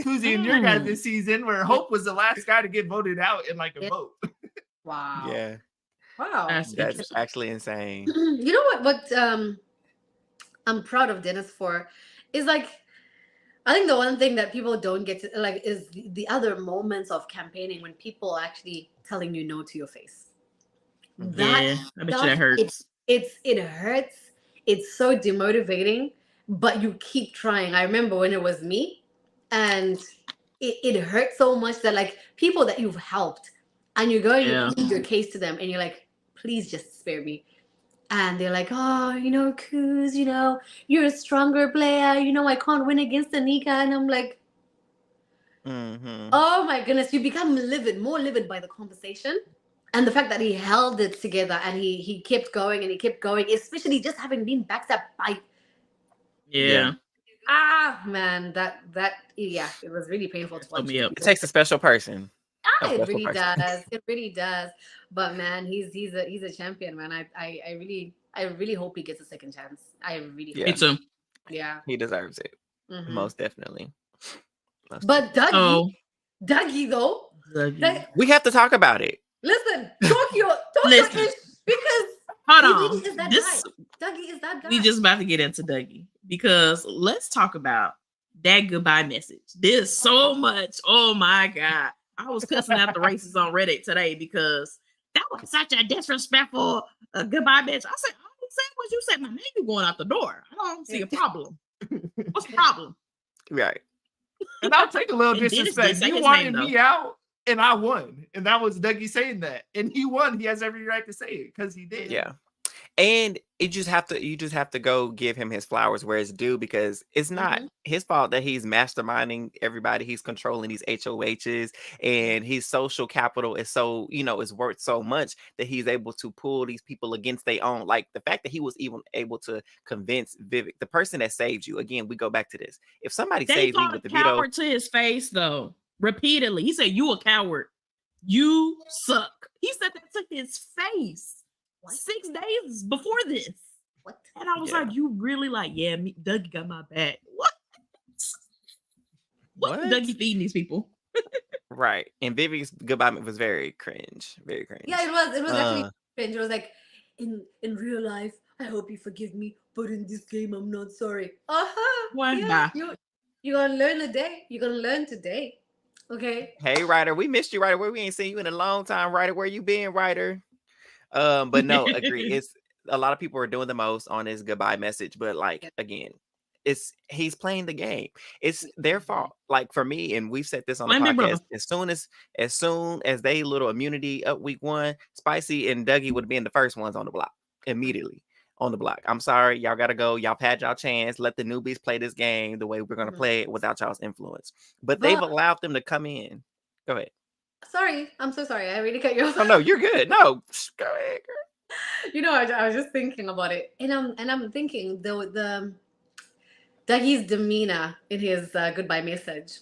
Kuzie and your guys this season, where Hope was the last guy to get voted out in like a vote. Wow. Yeah. Wow. That's actually insane. You know what I'm proud of Dennis for is like, I think the one thing that people don't get to like is the other moments of campaigning when people are actually telling you no to your face. I bet you that hurts. It hurts. It's so demotivating, but you keep trying. I remember when it was me, and it hurt so much that like people that you've helped, and you're going to plead your case to them, and you're like, please just spare me. And they're like, oh, you know, Kuz, you know, you're a stronger player. You know, I can't win against Anika. And I'm like, oh my goodness, you become more livid by the conversation. And the fact that he held it together and he kept going and he kept going, especially just having been backstabbed by. Yeah. Ah, man, that it was really painful to watch. It takes a special person. It really does. It really does. But man, he's a champion, man. I really hope he gets a second chance. I really hope. Me too. Yeah. He deserves it. Most definitely. But Dougie though. We have to talk about it. Listen, talk your ish, because hold on. Dougie is that guy. We just about to get into Dougie because let's talk about that goodbye message. There's so much. Oh my God. I was cussing out the racists on Reddit today because that was such a disrespectful goodbye message. I said, I didn't say what you said. My name is going out the door. I don't see a problem. What's the problem? Right. And I'll take a little disrespect. You wanted me out, and I won. And that was Dougie saying that. And he won. He has every right to say it because he did. Yeah. And you just have to go give him his flowers where it's due, because it's not his fault that he's masterminding everybody. He's controlling these HOHs, and his social capital is so, is worth so much that he's able to pull these people against their own. Like the fact that he was even able to convince Vivek, the person that saved you. Again, we go back to this. If somebody saves me with the veto, coward to his face though, repeatedly, he said, "You a coward. You suck." He said that to his face. 6 days before this. What? And I was like, you really like, Dougie got my back. What? Dougie feeding these people? Right. And Vivi's goodbye was very cringe. Very cringe. Yeah, it was actually cringe. It was like, in real life, I hope you forgive me, but in this game, I'm not sorry. Yeah, you're gonna learn today. You're gonna learn today. Okay. Hey, Ryder, we missed you, Ryder. We ain't seen you in a long time, Ryder. Where you been, Ryder? But no, agree. It's a lot of people are doing the most on his goodbye message, but like again, he's playing the game. It's their fault. Like for me, and we've said this on the podcast. As soon as they little immunity up week 1, Spicy and Dougie would have been the first ones on the block immediately on the block. I'm sorry, y'all gotta go. Y'all had y'all chance. Let the newbies play this game the way we're gonna play it without y'all's influence. But they've allowed them to come in. Go ahead. Sorry, I'm so sorry. I really cut you off. Oh no, you're good. No, go ahead, girl. I was just thinking about it, and I'm thinking the Dougie's demeanor in his goodbye message.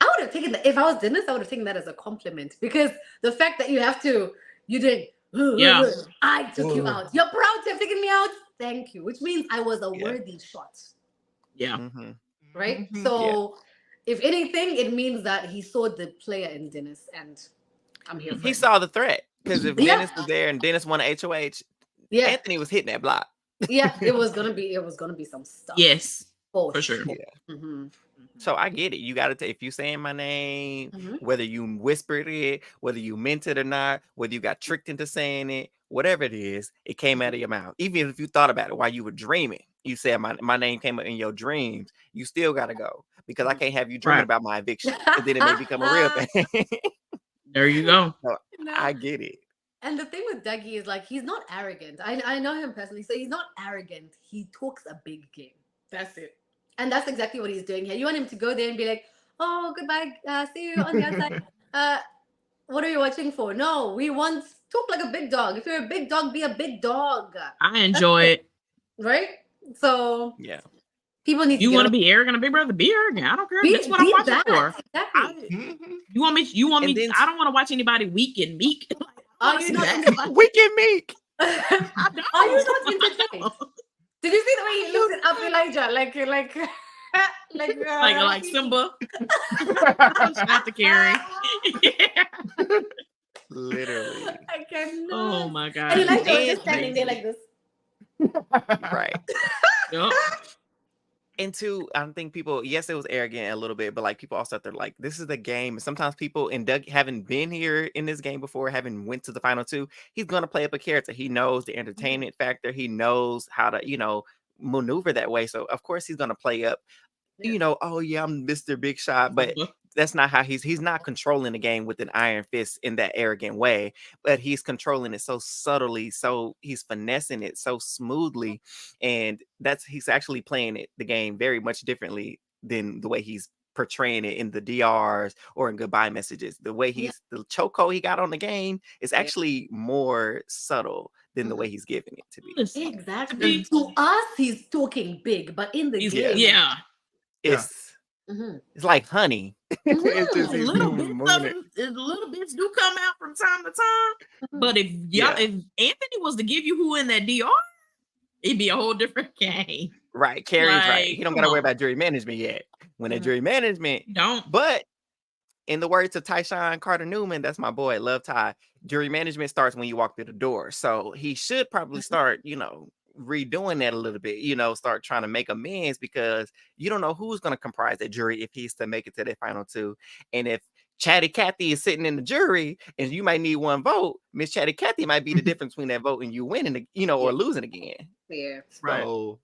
I would have taken that if I was Dennis. I would have taken that as a compliment, because the fact that you did, I took you out. You're proud to have taken me out. Thank you, which means I was a worthy shot. Yeah. Right. So. If anything, it means that he saw the player in Dennis, and I'm here for He saw the threat, because if Dennis was there and Dennis won a HOH, Anthony was hitting that block. Yeah, it was gonna be some stuff. Yes, for sure. Yeah. Mm-hmm. So I get it. You got to, if you saying my name, whether you whispered it, whether you meant it or not, whether you got tricked into saying it, whatever it is, it came out of your mouth. Even if you thought about it while you were dreaming, you said my name came up in your dreams. You still got to go because I can't have you dreaming about my eviction, and then it may become a real thing. There you go. So I get it. And the thing with Dougie is like he's not arrogant. I know him personally, so he's not arrogant. He talks a big game. That's it. And that's exactly what he's doing here. You want him to go there and be like, "Oh, goodbye. See you on the outside. What are you watching for?" No, we want talk like a big dog. If you're a big dog, be a big dog. I enjoy it. Right? So yeah. People need. You want to be arrogant, big brother? Be arrogant. I don't care. That's what I'm watching for. Exactly. You want me? Then, I don't want to watch anybody weak and meek. Are you not weak and meek? Are you not entertained? Did you see the way he looked at up Elijah? Like Simba. Not to carry. Literally. I cannot. Oh my god. And Elijah was just standing there like this. Right. Yep. And two, I don't think people, yes, it was arrogant a little bit, but like people also out there like, this is the game. And sometimes people, and Doug having been here in this game before, having went to the final two, he's going to play up a character. He knows the entertainment factor. He knows how to, maneuver that way. So of course he's going to play up, oh yeah, I'm Mr. Big Shot, but that's not how he's not controlling the game with an iron fist in that arrogant way, but he's controlling it so subtly, so he's finessing it so smoothly, and he's actually playing the game very much differently than the way he's portraying it in the DRs or in goodbye messages. The way the chokehold he got on the game is actually more subtle than the way he's giving it to be. Exactly. To us, he's talking big, but in the game, it's like honey. It's just little bits do come out from time to time. But if Anthony was to give you who in that DR, it'd be a whole different game. Right, Carrie's right. He don't gotta worry about jury management yet. When that jury management don't. But in the words of Tyshawn Carter Newman, that's my boy, love Ty. Jury management starts when you walk through the door. So he should probably start, redoing that a little bit, start trying to make amends, because you don't know who's going to comprise that jury if he's to make it to the final two. And if Chatty Cathy is sitting in the jury and you might need one vote, Miss Chatty Cathy might be the difference between that vote and you winning, or losing again. Yeah. Right. So,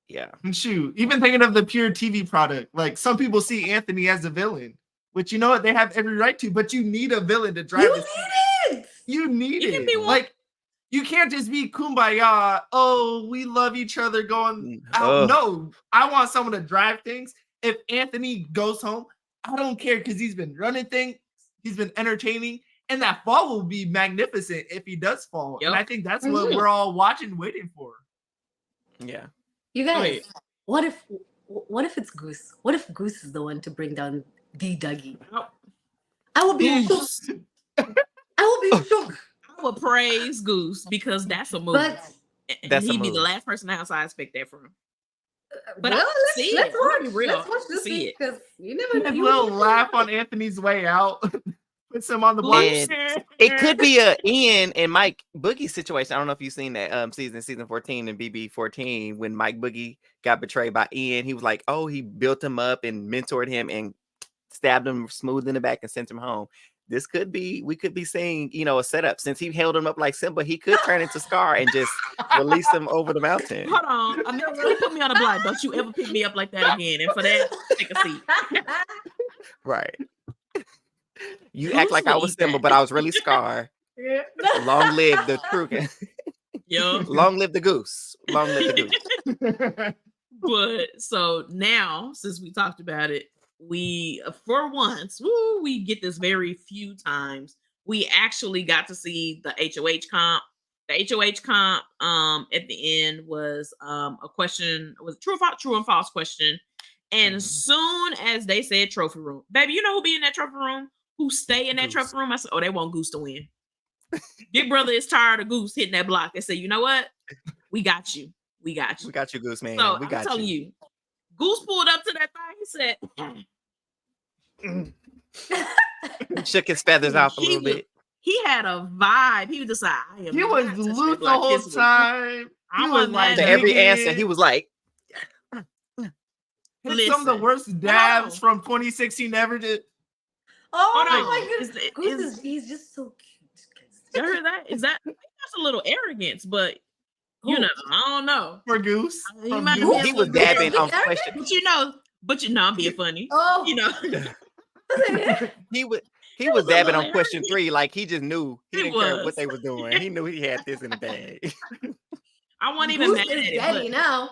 yeah. And shoot, even thinking of the pure TV product, like some people see Anthony as a villain, which you know what, they have every right to, but you need a villain to drive You need it. Like, you can't just be kumbaya. Oh, we love each other going out. No, I want someone to drive things. If Anthony goes home, I don't care, because he's been running things. He's been entertaining. And that fall will be magnificent if he does fall. Yep. And I think that's what we're all watching, waiting for. Yeah. You guys, what if it's Goose? What if Goose is the one to bring down the Dougie? I will be shocked. I will be shocked. I would praise Goose, because that's a move. And he'd be the last person outside to expect that from him. But let's watch this week, because you never know. A little laugh on Anthony's way out. Puts him on the block. It could be a Ian and Mike Boogie situation. I don't know if you've seen that season 14 and BB14, when Mike Boogie got betrayed by Ian. He was like, he built him up and mentored him and stabbed him smooth in the back and sent him home. We could be seeing, a setup. Since he held him up like Simba, he could turn into Scar and just release him over the mountain. Hold on. Don't put me on a block. Don't you ever pick me up like that again. And for that, take a seat. Right. You act like I was Simba, but I was really Scar. Yeah. Long live the crew. Long live the goose. Long live the goose. But so now, since we talked about it, we for once, we get this very few times. We actually got to see the HOH comp. The HOH comp at the end was a question, was true and false question. And as soon as they said trophy room, baby, you know who be in that trophy room? Who stay in that trophy room? I said, they want Goose to win. Big brother is tired of Goose hitting that block. They said, you know what? We got you. We got you. We got you, Goose, man. So we got I'm telling you, Goose pulled up to that thing. He said, shook his feathers off a little bit. He had a vibe. He was just like, he was loose the whole time. I was was like, To every answer, he was like, hit some of the worst dabs from 2016 ever did. Oh Hold my on. goodness. Goose he's just so cute. You heard that? Is that that's a little arrogance, but you Who? know, I don't know. For Goose. He From might Goose. be he was dabbing on Arrogant? question. but you know, I'm being funny. Oh, You know, He was was a dabbing little on question arrogant. 3 like he just knew. He He didn't care what was. they was doing. He knew he had this in the bag. I wasn't even Goose mad at is it. daddy But now.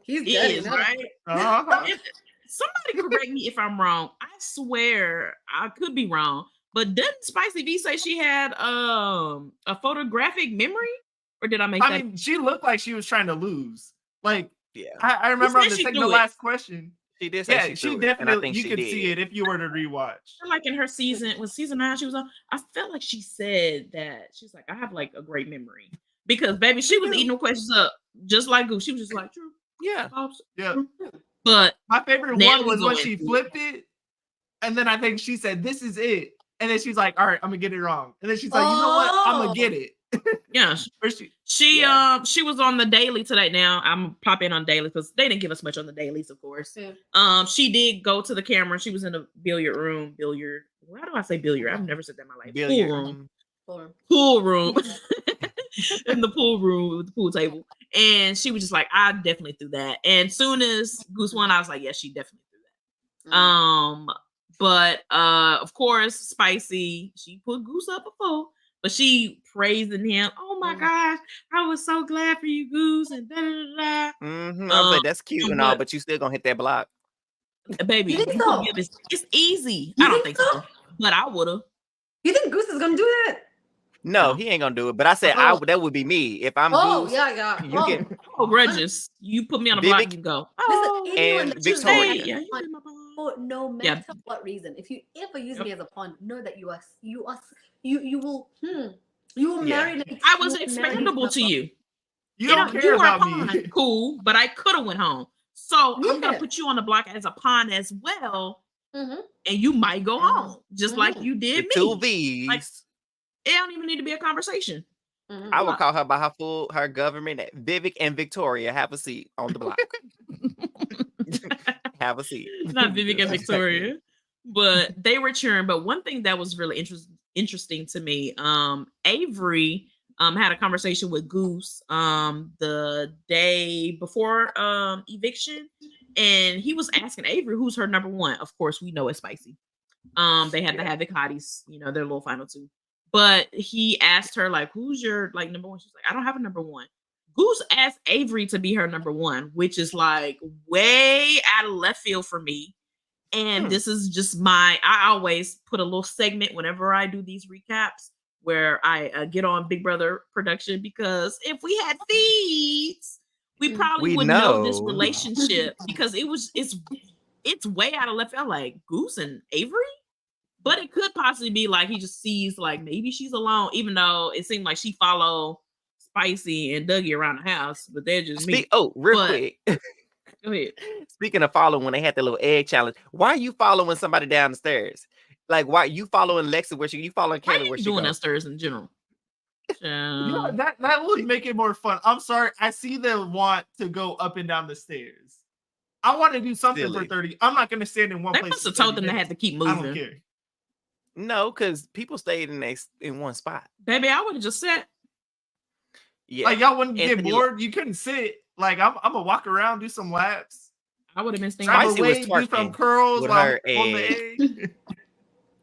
He's he daddy is now. right. Somebody correct me if I'm wrong. I swear I could be wrong. But didn't Spicy V say she had a photographic memory? Or did I make that? I mean, she looked like she was trying to lose. Like, Yeah. I remember on said the she second threw to it? last question. She did say Yeah, she she threw it, and I definitely, think you she could did. see it if you were to rewatch. Like in her season, when season 9 she was on, I felt like she said that she's like, I have like a great memory. Because baby, she was eating the questions up just like Goose. She was just like, true. Yeah. Yeah. But My favorite now one we was go when she into it. flipped it, and then I think she said, "This is it," and then she's like, "All right, I'm gonna get it wrong," and then she's like, "You know what? I'm gonna get it." yeah, Or she was on the daily today. Now I'm gonna pop in on daily because they didn't give us much on the dailies, of course. Yeah. She did go to the camera. She was in a billiard room. Why do I say billiard? I've never said that in my life. Billiard. Pool room. Or- Pool room. In the pool room with the pool table. And she was just like, I definitely threw that. And soon as Goose won, I was like, yeah, she definitely threw that. But of course, Spicy, she put Goose up before, but she praising him. Oh my gosh, I was so glad for you, Goose, and da da da. I was like, that's cute and all, but you still gonna hit that block. Baby, You think so? It's easy. You I don't think think so, but I would have. You think Goose is gonna do that? No, he ain't gonna do it. But I said that would be me if I'm Goose. Yeah. You get grudges. You put me on the block, you go. Listen, anyone that chooses Victoria. me as a pawn, for no matter what reason, if you ever use me as a pawn, know that you will marinate. I was expendable to you. You don't care about me. Cool, but I could have went home. So I'm gonna put you on the block as a pawn as well, and you might go home just like you did me. 2 V's. Like, it don't even need to be a conversation. I would call her by her government. Vivek and Victoria, have a seat on the block. Have a seat. Not Vivek and Victoria, but they were cheering. But one thing that was really interesting to me, Avery had a conversation with Goose the day before eviction, and he was asking Avery who's her number one. Of course, we know it's Spicy. They had the Havoc Hotties, their little final two. But he asked her, like, who's your like number one? She's like, I don't have a number one. Goose asked Avery to be her number one, which is like way out of left field for me. And this is just I always put a little segment whenever I do these recaps where I get on Big Brother production, because if we had feeds, we probably would know this relationship, because it's way out of left field, like Goose and Avery. But it could possibly be like he just sees like maybe she's alone, even though it seemed like she followed Spicy and Dougie around the house, but they're just me. Quick. Go ahead. Speaking of following, when they had the little egg challenge, why are you following somebody down the stairs? Like, why you following Lexa where you following Kayla where she doing goes? that stairs in general? That would make it more fun. I'm sorry. I see them want to go up and down the stairs. I want to do something for 30. I'm not going to stand in one place. They must have told them they had to keep moving. I don't care. No, because people stayed in one spot. Baby, I would have just sat. Yeah, like y'all wouldn't get bored. You couldn't sit. Like I'm gonna walk around, do some laps. I would have been staying. Spicy was do some curls with while her on the egg.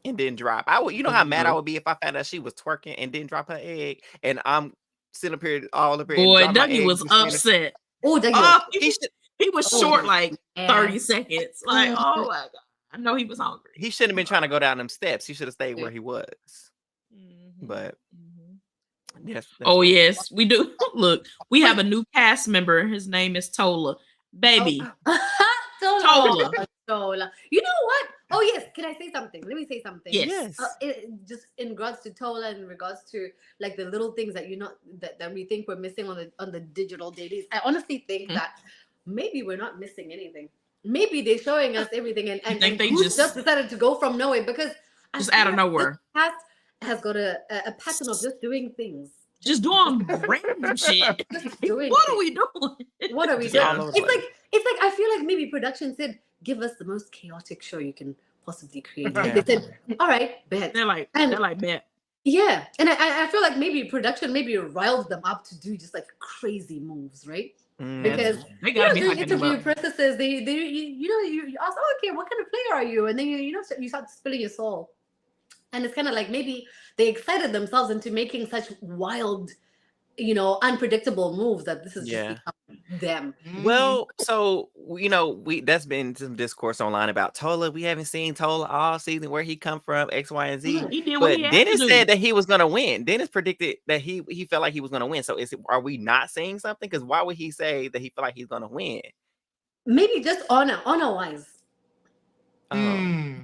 And then drop. You know how mad I would be if I found out she was twerking and didn't drop her egg, and I'm sitting up here all up here. Boy, Dougie was upset. He was short like 30 seconds. Like, oh my god. I know he was hungry. He shouldn't have been trying to go down them steps. He should have stayed where he was. But yes. Yes, we do. Look, we have a new cast member. His name is Tola. Baby. Tola. You know what? Oh yes. Can I say something? Let me say something. Yes. Just in regards to Tola, in regards to like the little things that that we think we're missing on the digital dailies. I honestly think that maybe we're not missing anything. Maybe they're showing us everything, and they just decided to go from nowhere, because just out of nowhere. This cast has got a pattern of just doing things just doing random shit. What are we doing? What are we Just doing? all over the place. It's like I feel like maybe production said, "Give us the most chaotic show you can possibly create." Yeah. They said, "All right, bet." They're like, bet. Yeah, and I feel like maybe production maybe riled them up to do just like crazy moves, right? Because they gotta be during hyping them interview up. processes, you ask, oh, okay, what kind of player are you? And then you start spilling your soul, and it's kind of like maybe they excited themselves into making such wild, unpredictable moves that this is just become them. Well, so that's been some discourse online about Tola. We haven't seen Tola all season, where he come from, X, Y, and Z. He did what But he had Dennis to do. said that he was gonna win. Dennis predicted that he felt like he was gonna win. So are we not seeing something? Because why would he say that he felt like he's gonna win? Maybe just honor wise. In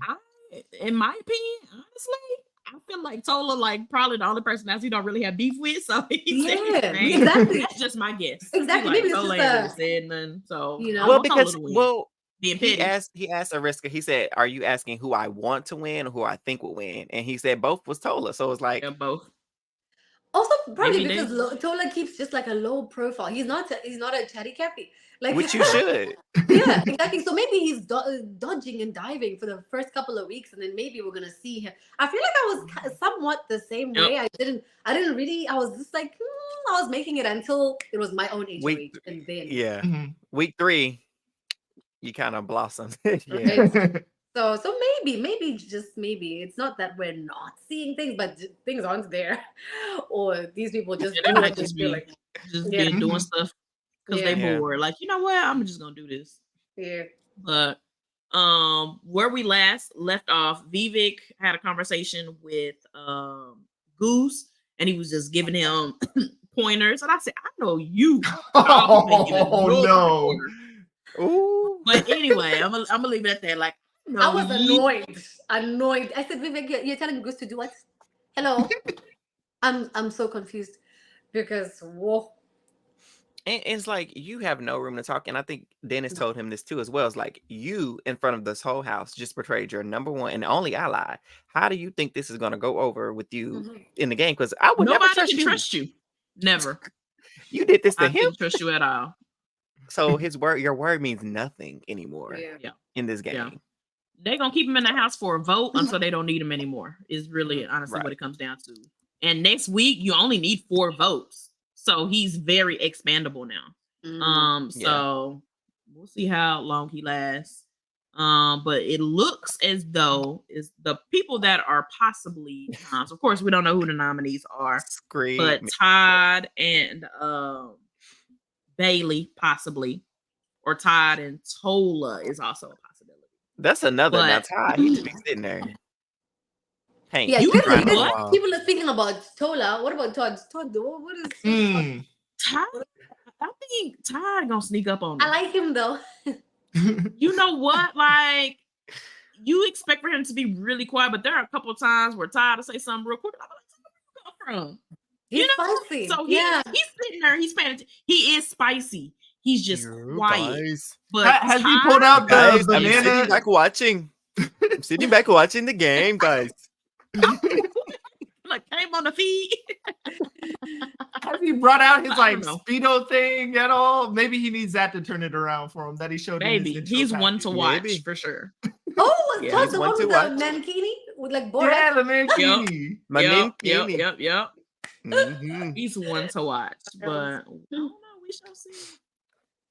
my opinion, honestly, I feel like Tola probably the only person that he don't really have beef with. So exactly. That's just my guess. Exactly. Like, Maybe Tola it's ain't just really said nothing. So well, because being he petty. asked Ariska, he said, "Are you asking who I want to win or who I think will win?" And he said both was Tola. So it's like both. Also, probably because Tola keeps just like a low profile. He's not a chatty Cappy. Like, which you should. Yeah, exactly. So maybe he's dodging and diving for the first couple of weeks, and then maybe we're gonna see him. I feel like I was somewhat the same way. I didn't really. I was just like, I was making it until it was my own HOH, and then week 3, you kind of blossomed. Right? So maybe just maybe it's not that we're not seeing things, but things aren't there, or these people just they might just be doing stuff because they bored. Like, you know what? I'm just gonna do this. Yeah. But where we last left off, Vivek had a conversation with Goose, and he was just giving him pointers. And I said, I know you. No. Ooh. But anyway, I'm gonna leave it at that. Like, I was annoyed. I said, Vivek, you're telling Goose to do what? Hello. I'm so confused because whoa. And it's like you have no room to talk. And I think Dennis told him this too as well. It's like you in front of this whole house just portrayed your number one and only ally. How do you think this is gonna go over with you in the game? Because I would never trust you. Never. You did this to him. I didn't trust you at all. So your word means nothing anymore in this game. Yeah. They're gonna keep him in the house for a vote until they don't need him anymore. Is really honestly what it comes down to. And next week you only need 4 votes. So he's very expandable now. So we'll see how long he lasts. But it looks as though is the people that are possibly of course we don't know who the nominees are, but Todd and Bailey possibly, or Todd and Tola is also a possibility. That's another. Now Todd, he just be sitting there. Hey, people are speaking about Tola. What about Todd? Todd, what is Todd? I think Todd gonna sneak up on me. I like him though. You know what? Like, you expect for him to be really quiet, but there are a couple of times where Todd will say something real quick. I'm like, where you come from? He's spicy. So he's sitting there. He's paying attention. He is spicy. He's just quiet. Guys. But has he pulled out the banana? I'm sitting back watching. I'm sitting back watching the game, guys. Like, came on the feed. Has he brought out his Speedo thing at all? Maybe he needs that to turn it around for him. That he showed. Maybe he's one to watch for sure. Oh, was Todd the one with the mankini with like Borat? Yeah, the mankini. Yep. Mm-hmm. He's one to watch, but I don't know. We shall see.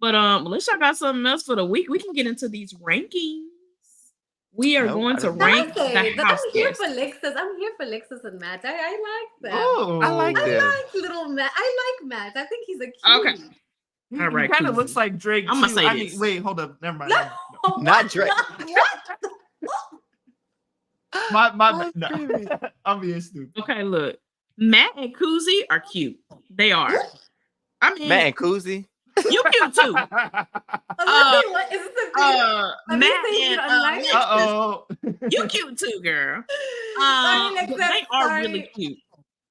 But unless y'all got something else for the week, we can get into these rankings. We are going to rank the house. I'm here for Lexus and Matt. I like that. Oh, I like them. I like little Matt. I like Matt. I think he's a cute. Okay. All right. He kind of looks like Drake. I'm gonna say this. Wait, hold up. Never mind. No, not Drake. No. I'm being stupid. Okay, look. Matt and Kuzie are cute. They are. I mean, Matt and Kuzie. You cute too. What is this Matt and you cute too, girl. They are really cute.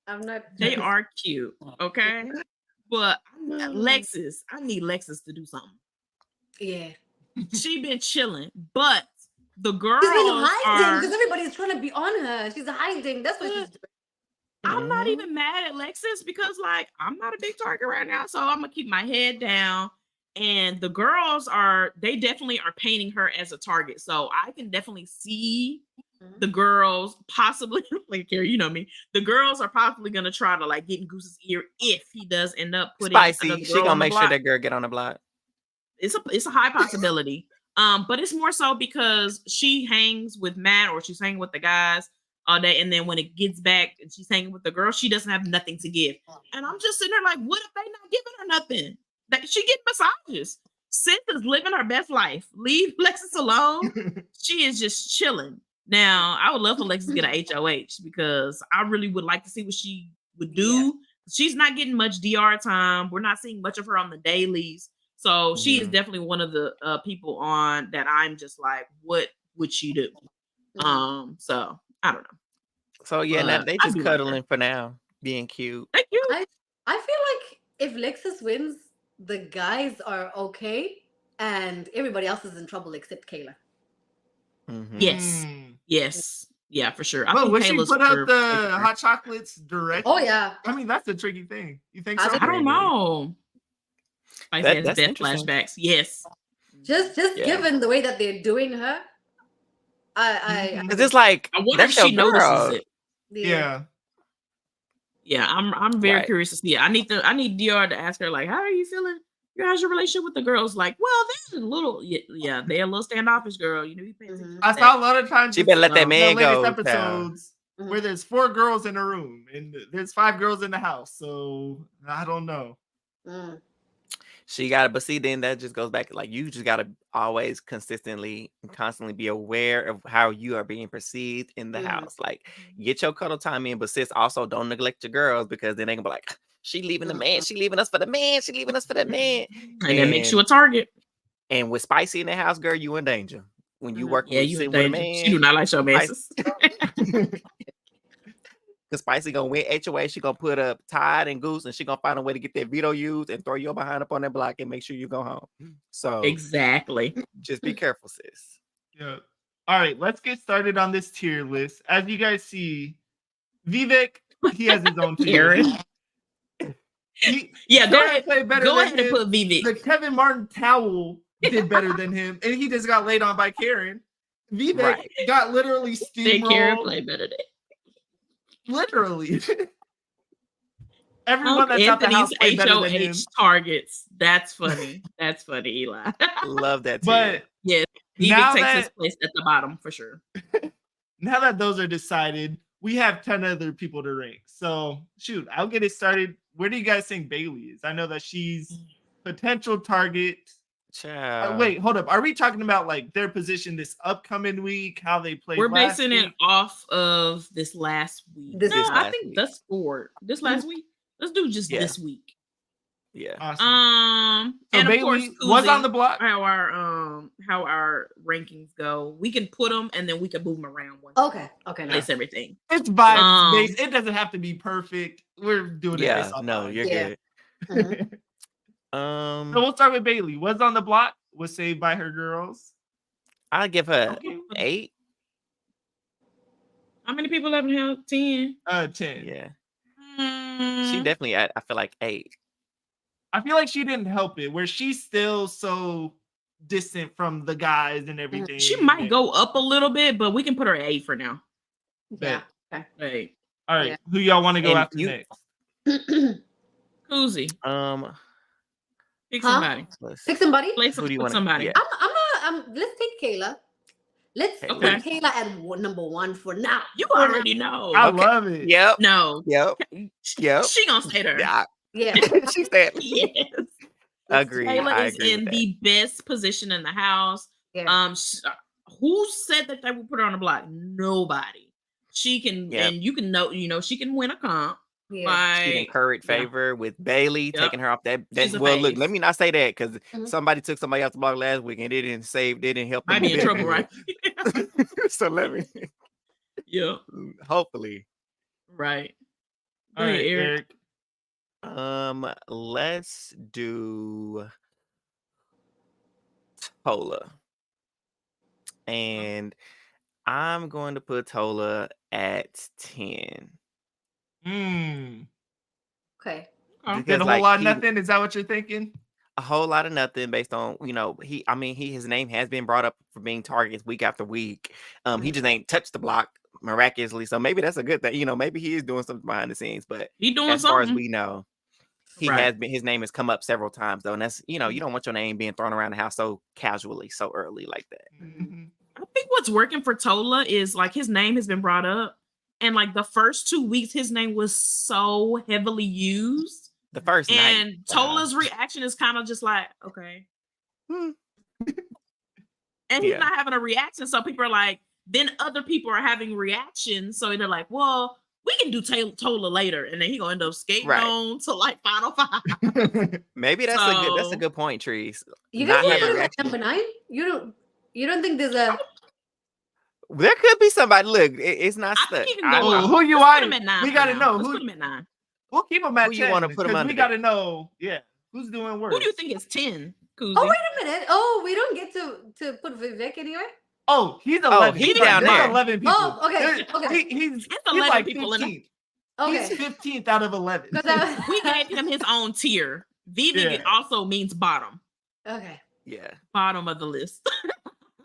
I'm not. They are cute. Okay, but Lexus, I need Lexus to do something. Yeah, she been chilling, but the girls she's been hiding because everybody's trying to be on her. She's hiding. That's what she's doing. I'm not even mad at Lexus because, like, I'm not a big target right now, so I'm gonna keep my head down. And the girls they definitely are painting her as a target, so I can definitely see the girls possibly, like, you know me, the girls are possibly gonna try to like get in Goose's ear if he does end up putting Spicy. She gonna make sure that girl get on the block. It's a high possibility. But it's more so because she hangs with Matt or she's hanging with the guys all day, and then when it gets back and she's hanging with the girl, she doesn't have nothing to give. And I'm just sitting there like, what if they not giving her nothing? That she get massages. Sis is living her best life. Leave Lexus alone. She is just chilling. Now, I would love for Lexus to get a HOH because I really would like to see what she would do. Yeah. She's not getting much DR time. We're not seeing much of her on the dailies. So she is definitely one of the people on that I'm just like, what would she do? So I don't know. So yeah, now they just cuddling for now, being cute. Thank you. I feel like if Lexus wins, the guys are okay and everybody else is in trouble except Kayla. Yes. Yeah, for sure. Well, would she put out the hot chocolates directly? Oh yeah. I mean, that's a tricky thing. You think so? I don't know. That's best flashbacks. Yes. Just given the way that they're doing her, because it's like I wonder if she notices it. Yeah. Yeah, I'm very curious to see it. I need DR to ask her, like, how are you feeling? How's your relationship with the girls? Like, well, they're a little, they're a little standoffish, girl. You know, I saw a lot of times she better let that man go. Episodes where there's 4 girls in a room and there's 5 girls in the house. So I don't know. She got to, but see, then that just goes back, like, you just got to always consistently and constantly be aware of how you are being perceived in the house. Like, get your cuddle time in, but sis, also don't neglect your girls because then they can be like, she leaving the man, she leaving us for the man, she leaving us for the man. And that makes you a target. And with Spicy in the house, girl, you in danger. When you work with a man. She do not like your messes. Because Spicy gonna win HOA, she gonna put up Tide and Goose, and she gonna find a way to get that veto used and throw your behind up on that block and make sure you go home. So exactly, just be careful, sis. Yeah. All right, let's get started on this tier list. As you guys see, Vivek, he has his own tier. Go ahead. Go ahead and put Vivek. The Kevin Martin towel did better than him, and he just got laid on by Karen. Vivek got literally steamrolled. Karen played better than. Literally. Everyone that's at the house played better than him. Targets. That's funny. That's funny, Eli. Love that too. But yes, Vivek takes his place at the bottom for sure. Now that those are decided, we have 10 other people to rank. So shoot, I'll get it started. Where do you guys think Byyyeee is? I know that she's potential target. Wait, hold up. Are we talking about like their position this upcoming week? How they played? We're basing it off of this last week. I think that's for this last week. Let's do just this week. Yeah. Awesome. So and Byyyeee of course, was on the block. How our rankings go. We can put them and then we can move them around. Okay. Place everything. It's vibes based. It doesn't have to be perfect. We're doing it. Yeah. No, you're good. So we'll start with Byyyeee. Was on the block. Was saved by her girls. I'll give her 8. How many people have 10? 10. Yeah. She definitely. I feel like 8. I feel like she didn't help it. Where she's still so distant from the guys and everything. She might go up a little bit, but we can put her at 8 for now. Yeah. Okay. 8. All right. Who y'all want to go after next? Kuzie. Pick somebody. Pick somebody. Who do you want? Somebody. Yeah. Let's take Kayla. Let's put Kayla at number 1 for now. You already know. I love it. Yep. No. Yep. She gonna stay there. Yeah. She said. Yes. Agreed. Kayla is in the best position in the house. Yeah. Who said that they would put her on the block? Nobody. She can, and you can know, she can win a comp. Yeah. She can curry favor with Byyyeee taking her off that. Well, look, let me not say that because somebody took somebody off the block last week and they didn't help. Might be in trouble, right? So let me. Yeah. Hopefully. Right. All right, Eric. Let's do Tola. And I'm going to put Tola at 10. Okay. Did a whole lot of nothing? Is that what you're thinking? A whole lot of nothing based on, his name has been brought up for being targets week after week. He just ain't touched the block miraculously. So maybe that's a good thing. Maybe he is doing something behind the scenes, but he doing as far as we know, he Right. has been, his name has come up several times though. And that's, you don't want your name being thrown around the house so casually, so early like that. I think what's working for Tola is like his name has been brought up. And like the first 2 weeks, his name was so heavily used. The first night. And Tola's reaction is kind of just like, okay. And he's not having a reaction. So people are like, then other people are having reactions. So they're like, well, we can do Tola later. And then he gonna end up skating on to like Final 5. Maybe that's a good point, Trees. You guys want to put him at number 9? You don't think there's a... There could be somebody. Look, it's not stuck. Who you are? We gotta know. Let's put him at 9. We'll keep him at 10. You want to put him under? We gotta know. Yeah, who's doing work? Who do you think is 10? Kuzie? Oh, wait a minute. Oh, we don't get to put Vivek anywhere. Oh, he's 11. He's down there. 11 people. Oh, okay. He's 11 like people 15th. Okay. He's 15th out of 11. We gave him his own tier. Vivek also means bottom. Okay. Yeah. Bottom of the list.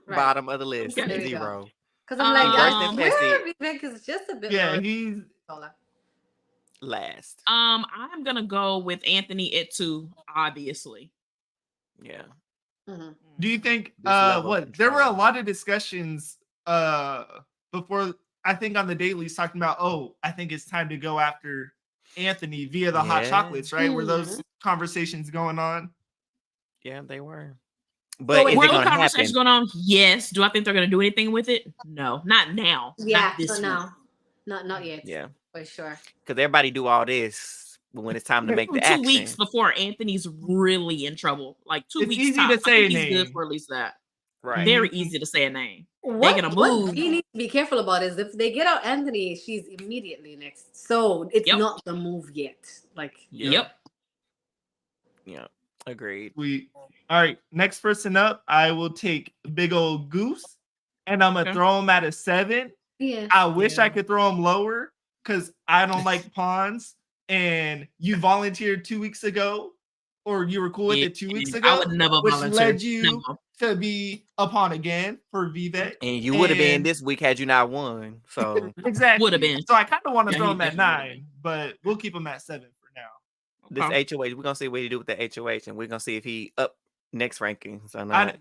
Bottom of the list. Okay. 0. Because I'm like, where Vivek is just a bit. Yeah, he's last. I'm gonna go with Anthony at 2, obviously. Yeah. Do you think there were a lot of discussions before, I think on the dailies talking about, I think it's time to go after Anthony via the hot chocolates, right? Were those conversations going on? Yeah, they were. But were those conversations going on? Yes. Do I think they're going to do anything with it? No, not now. Yeah, not not yet. Yeah, for sure. Because everybody do all this, but when it's time to make the 2 action, weeks before Anthony's really in trouble. Like 2 weeks. It's easy top. to say a he's name. good for at least that. Right. Very easy to say a name. What They're gonna move. What you need to be careful about is if they get out Anthony, she's immediately next. So it's not the move yet. Like Yeah. Agreed. All right, next person up, I will take Big Old Goose, and I'm gonna throw him at a 7. Yeah. I wish I could throw him lower because I don't like pawns. And you volunteered 2 weeks ago, or you were cool with it 2 weeks ago. I would never which volunteer. led you to be a pawn again for Vivek. And you would have been this week had you not won. So exactly would have been. So I kind of want to throw him at 9, but we'll keep him at 7 for now. This HOH, we're gonna see what he do with the HOH, and we're gonna see if he up next ranking. So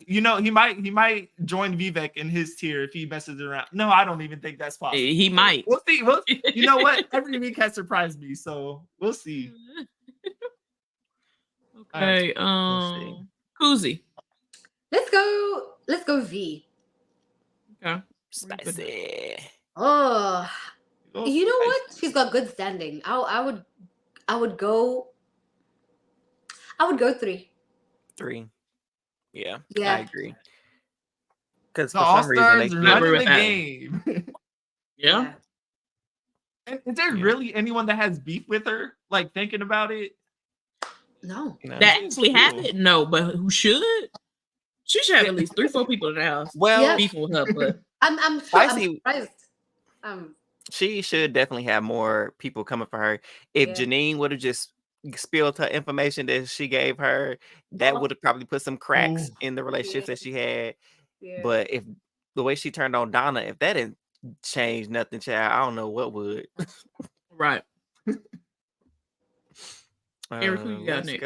he might join Vivek in his tier if he messes around. No, I don't even think that's possible. He might. We'll see. You know what? Every week has surprised me, so we'll see. Okay. Kuzie. Let's go V. Okay. Spicy. Oh, you know what? She's got good standing. I would go 3. 3. Yeah. I agree. Because the for some reason they running the game. Yeah. And is there really anyone that has beef with her? Like thinking about it? No. That actually happened? No, but who should? She should have at least 3-4 people in the house. Well, beefing with her, but I'm surprised. She should definitely have more people coming for her. If Janine would have just spilled her information that she gave her, that would have probably put some cracks in the relationships that she had. Yeah. But if the way she turned on Donna, if that didn't change nothing, child, I don't know what would. Right. Eric, who you got next?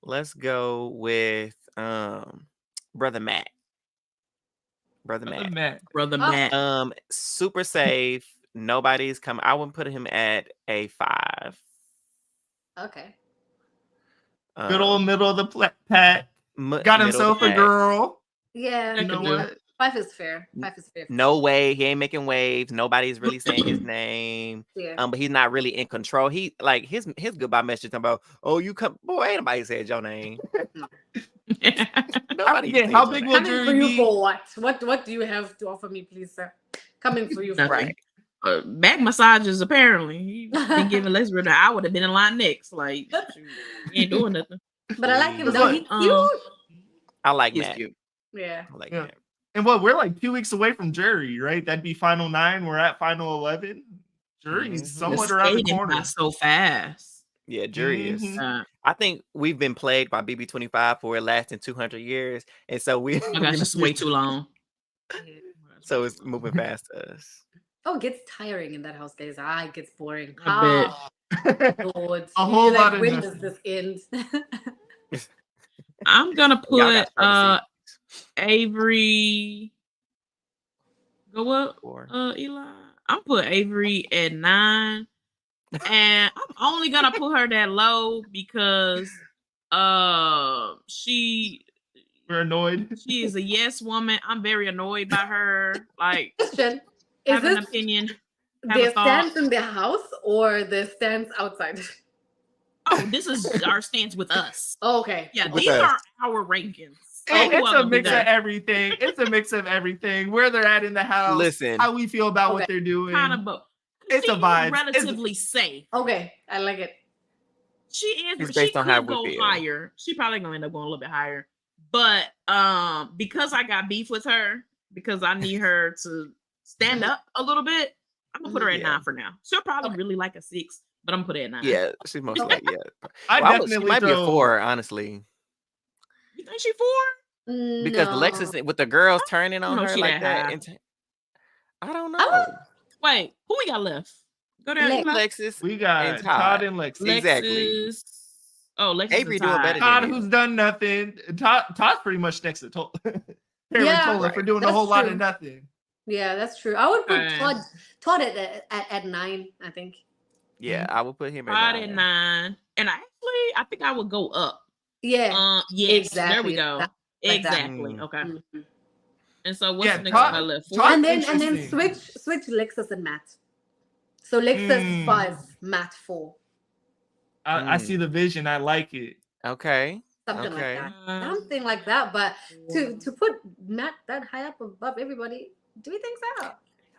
Let's go with Brother Matt. Brother Matt. Super safe. Nobody's coming. I wouldn't put him at a 5. Okay. Good old middle of the pack. Got himself a girl. Yeah. You know what? 5 is fair. 5 is fair. No way. He ain't making waves. Nobody's really saying his name. Yeah. But he's not really in control. He like his goodbye message talking about, oh, you come, boy, ain't nobody said your name. Nobody. How big will Jury be? For what? What do you have to offer me, please, sir? Coming for you for right. Back massages, apparently. He been giving Leslie I would have been in line next. Like, he ain't doing nothing. But I like him though. He's cute. I like Matt. Cute. Yeah. I like Matt. And we're like 2 weeks away from jury, right? That'd be final 9. We're at final 11. Jury's Mhm. somewhat The around the skating corner. by so fast. Yeah, jury is. Mhm. I think we've been plagued by BB25 for it lasting 200 years, and so we. Oh my gosh, it's way too long. So it's moving fast to us. Oh, it gets tiring in that house, guys. It gets boring. I bet. Lord. A whole lot of when nothing. does this end? I'm gonna Y'all got put started Avery. Go up, Four. Eli. I'm put Avery at 9. And I'm only gonna put her that low because We're annoyed. she is a yes woman. I'm very annoyed by her. Like, Question: have Is an it opinion, have a their thought. stance in their house or their stance outside? Oh, this is our stance with us. Oh, okay. Yeah, With these us. are our rankings. It's a mix of everything. It's a mix of everything. Where they're at in the house. Listen. How we feel about what they're doing. Kind of both. It's a vibe. Relatively safe. Okay, I like it. She is. It's She based on how could we go feel. higher. She probably gonna end up going a little bit higher. But because I got beef with her, because I need her to stand up a little bit, I'm gonna put her at 9 for now. She'll probably really like a 6, but I'm gonna put her at 9. Yeah, she's mostly like, yeah. Definitely she might be a 4, honestly. You think she 4? Because Alexis with the girls turning on her she like that that. I don't know. Wait, who we got left? Go down. Alexis. We got Todd and Lexi. Exactly. Oh, Lexus Avery doing better Todd, than who's done nothing. Todd's pretty much next to Tola. Yeah, for doing a that's whole lot true. of nothing. Yeah, that's true. I would put Okay. Todd at 9, I think. Yeah, I would put him Todd at at 9. 9. And actually, I think I would go up. Yeah. Yes, exactly. there we go. Like that. Exactly. Okay. Mhm. And so what's Yeah, the next one I left? Todd- And then interesting. switch Lexus and Matt. So Lexus 5, Matt 4. I see the vision. I like it. Okay. Something like Okay. that. Something like that. But to put Matt that high up above everybody, do we think so?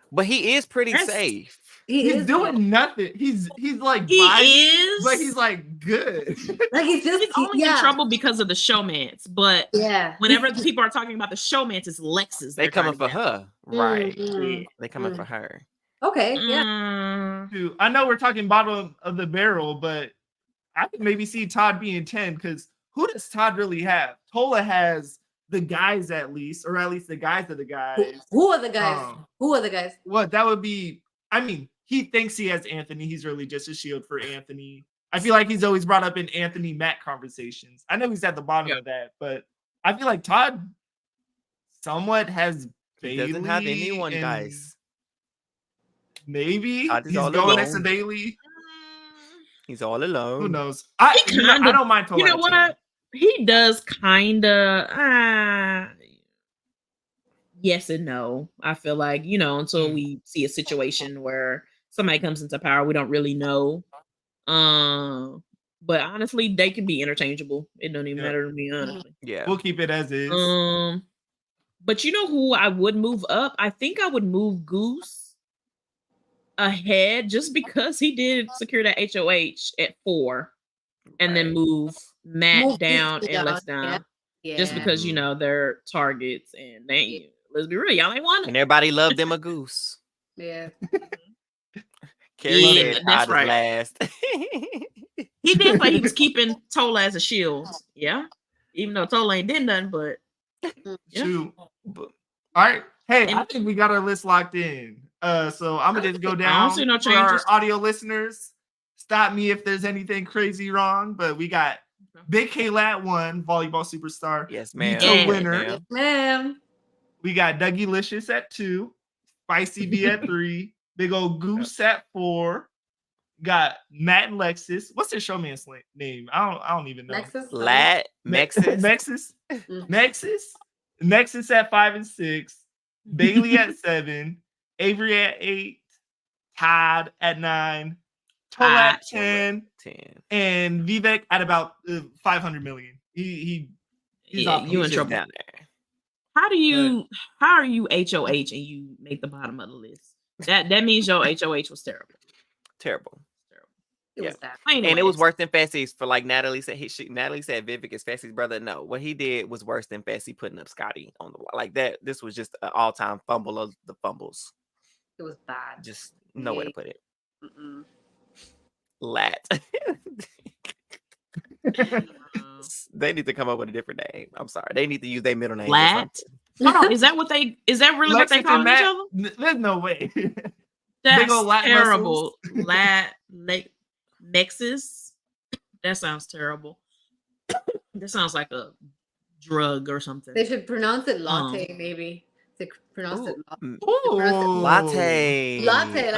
But he is pretty Yes. safe. He's doing nothing. He's like He vibing, is, but he's like good. Like he's only in trouble because of the showmance. But Yeah. whenever people are talking about the showmance, it's Lexus. They coming for her. Right. Mhm. They coming for her. Okay. Yeah. I know we're talking bottom of the barrel, but I could maybe see Todd being 10 because who does Todd really have? Tola has the guys at least, or at least the guys of the guys. Who are the guys? Who are the guys? What that would be, I mean, he thinks he has Anthony. He's really just a shield for Anthony. I feel like he's always brought up in Anthony Matt conversations. I know he's at the bottom of that, but I feel like Todd somewhat has He Bailey. doesn't have anyone, and guys. Maybe Todd is he's all going alone. next to Bailey. He's all alone. Who knows? I don't mind Tola. You know what? He does kind of. Yes and no. I feel like, until we see a situation where somebody comes into power, we don't really know. But honestly, they can be interchangeable. It don't even matter to me, honestly. Yeah. We'll keep it as is. But you know who I would move up? I think I would move Goose ahead just because he did secure that HOH at 4 and then move Matt down and Lex down. Yeah. Just because, they're targets and they let's be real, y'all ain't one. And everybody loved them a goose. Yeah. Carrie Yeah, said that's Todd is right. last. He did say he was keeping Tola as a shield. Yeah. Even though Tola ain't did nothing, but yeah. Shoot. All right. Hey, I think we got our list locked in. So I'm gonna just go down. I don't see no for our changes. audio listeners. Stop me if there's anything crazy wrong. But we got Big K-Lat 1, volleyball superstar. Yes, ma'am. Veto Yeah, winner. Ma'am. We got Dougie Licious at 2, Spicy B at 3, Big Old Goose at 4. Got Matt and Lexus. What's their showman's name? I don't even know. Nexus. Nexus. Nexus at 5 and 6. Bailey at 7. Avery at 8. Todd at 9. Tola at 10. And Vivek at about 500 million. He's off. You in trouble down there. How are you HOH and you make the bottom of the list? That means your HOH was terrible. Terrible. It was bad. And it was worse than Fessy's for like Natalie said. Natalie said Vivek is Fessy's brother. No, what he did was worse than Fessy putting up Scotty on the wall. Like that. This was just an all-time fumble of the fumbles. It was bad. Just no way to put it. Lat. They need to come up with a different name. I'm sorry. They need to use their middle name. Lat. Hold on. Is that really what they call each other? There's no way. That's terrible. Nexus. That sounds terrible. That sounds like a drug or something. They should pronounce it latte, maybe. They pronounce it latte. Latte,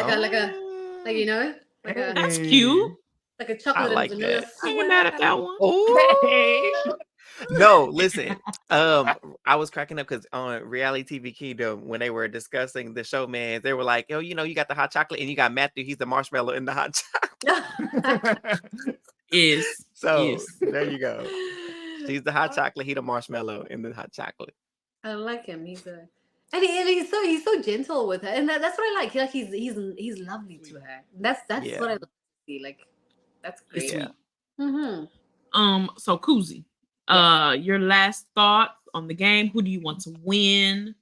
like you know, that's cute. Like a chocolate and vanilla. I ain't mad at that one. No, listen. I was cracking up because on Reality TV Kingdom, when they were discussing the showman, they were like, "Oh, you know, you got the hot chocolate, and you got Matthew. He's the marshmallow in the hot chocolate." There you go. She's the hot chocolate. He the marshmallow in the hot chocolate. I like him. He's he's so gentle with her, and that's what I like. Like he's lovely to her. That's what I like to see. Like that's great. Yeah. Mm-hmm. So Kuzie, your last thought on the game? Who do you want to win?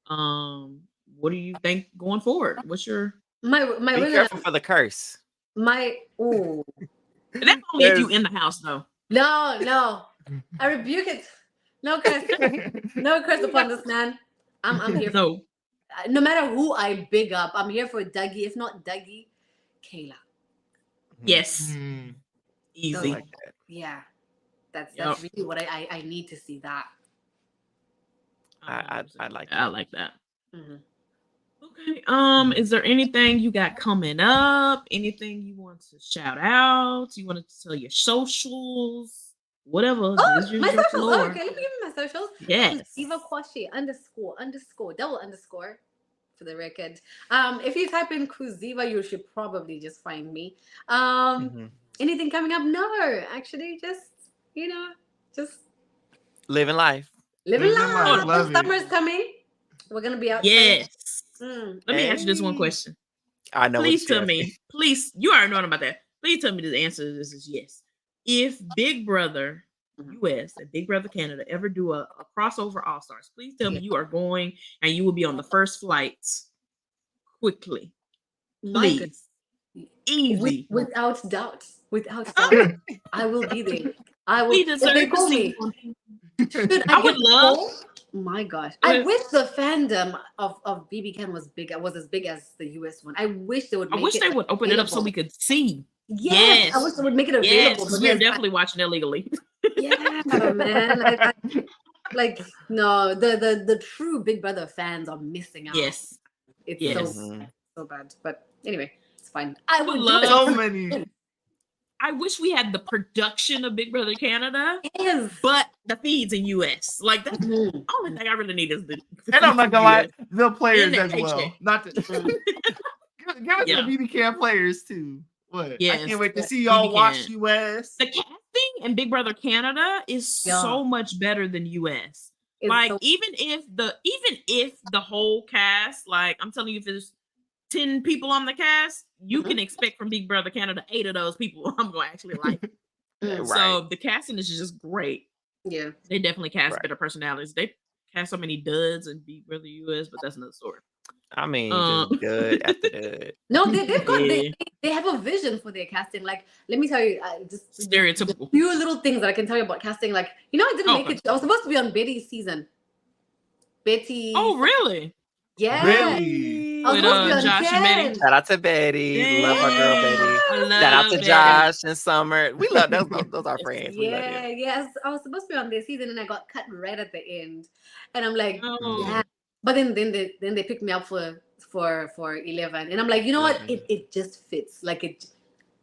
What do you think going forward? What's your my Be careful for the curse. That's only if you in the house though. No. I rebuke it. No curse. No curse upon this man. I'm here for no matter who I big up, I'm here for Dougie. If not Dougie, Kayla. Yes. Easy. So, like that. Yeah. That's really what I need to see that. I like that. I like that. Mm-hmm. Okay. Is there anything you got coming up? Anything you want to shout out? You want to tell your socials? Whatever. My socials. Oh, okay, let me give you my socials. Yes. Eva Kwashi __ for the record. If you type in Kuziva, you should probably just find me. Anything coming up? No, actually, just living life. Living life. Summer's coming. We're gonna be outside. Yes. Let me ask you this one question. I know. Please tell me. Please, you already know about that. Please tell me the answer to this is yes. If Big Brother US and Big Brother Canada ever do a crossover All Stars, please tell me you are going and you will be on the first flights quickly. Please. Easy. Without doubt. I will be there. I will. We deserve to see. I would love. Oh my gosh. I wish the fandom of BBCAN was as big as the US one. I wish they would open it up so we could see. Yes. I wish they would make it available. Yes, we're definitely watching illegally. Yeah, man. No, the true Big Brother fans are missing out. Yes. It's so bad. But anyway, it's fine. I would love so many. I wish we had the production of Big Brother Canada, but the feeds in US. Like that's the only thing I really need is the and I'm not gonna lie, the players as well. Not the give us the BBCAN players too. What? Yes, I can't wait to see y'all watch US. The casting in Big Brother Canada is so much better than US. Even if the whole cast, like I'm telling you, if there's 10 people on the cast, you can expect from Big Brother Canada 8 of those people I'm going to actually like. So the casting is just great. Yeah. They definitely cast better personalities. They cast so many duds in Big Brother US, but that's another story. I mean, just dud after dud. No, they have a vision for their casting. Like, let me tell you, just stereotypical. A few little things that I can tell you about casting. Like, I didn't make it. I was supposed to be on Betty's season. Betty. Oh, really? Yeah. Really? With Josh and Betty. Shout out to Betty. Love our girl Betty. Shout out to Josh and Summer. We love those are friends. Yes. I was supposed to be on their season and I got cut right at the end. And I'm like, yeah. But then they picked me up for 11. And I'm like, you know what? It just fits. Like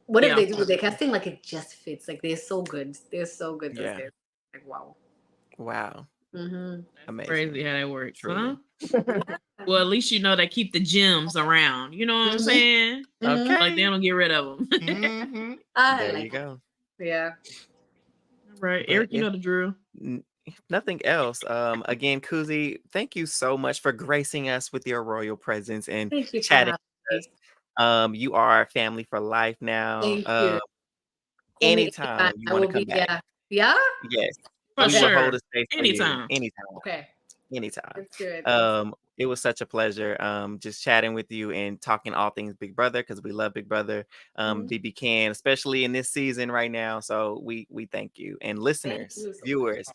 whatever they do with their casting, like it just fits. Like they're so good. They're so good. Yeah. Like wow. Wow. Amazing. Crazy how that works, huh? Well, at least you know they keep the gems around. You know what I'm saying? Okay. Like they don't get rid of them. There you go. Yeah. All right, Eric, you know the drill. Nothing else. Again, Kuzie, thank you so much for gracing us with your royal presence and chatting with us. You are family for life now. Thank you. Anytime you want to come back. Yeah? Yes. For sure. Hold a space anytime. Anytime. Okay. Anytime. That's good. It was such a pleasure just chatting with you and talking all things Big Brother, because we love Big Brother, BBCAN, especially in this season right now. So we thank you. And listeners, you so viewers,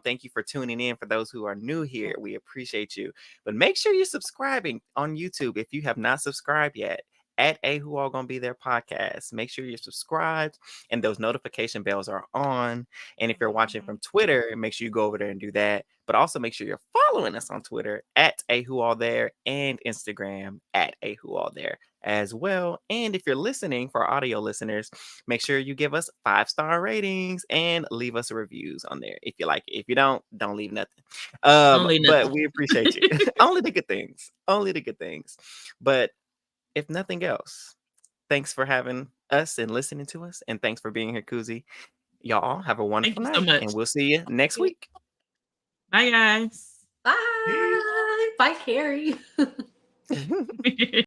thank you for tuning in. For those who are new here, we appreciate you. But make sure you're subscribing on YouTube if you have not subscribed yet. At A Who All Gonna Be There podcast. Make sure you're subscribed and those notification bells are on. And if you're watching from Twitter, make sure you go over there and do that. But also make sure you're following us on Twitter at A Who All There and Instagram at A Who All There as well. And if you're listening, for audio listeners, make sure you give us 5-star ratings and leave us reviews on there if you like it. If you don't leave nothing. But we appreciate you. Only the good things. Only the good things. But if nothing else, thanks for having us and listening to us. And thanks for being here, Kuzie. Y'all have a wonderful night. So much. And we'll see you next week. Bye, guys. Bye. Bye, Carrie.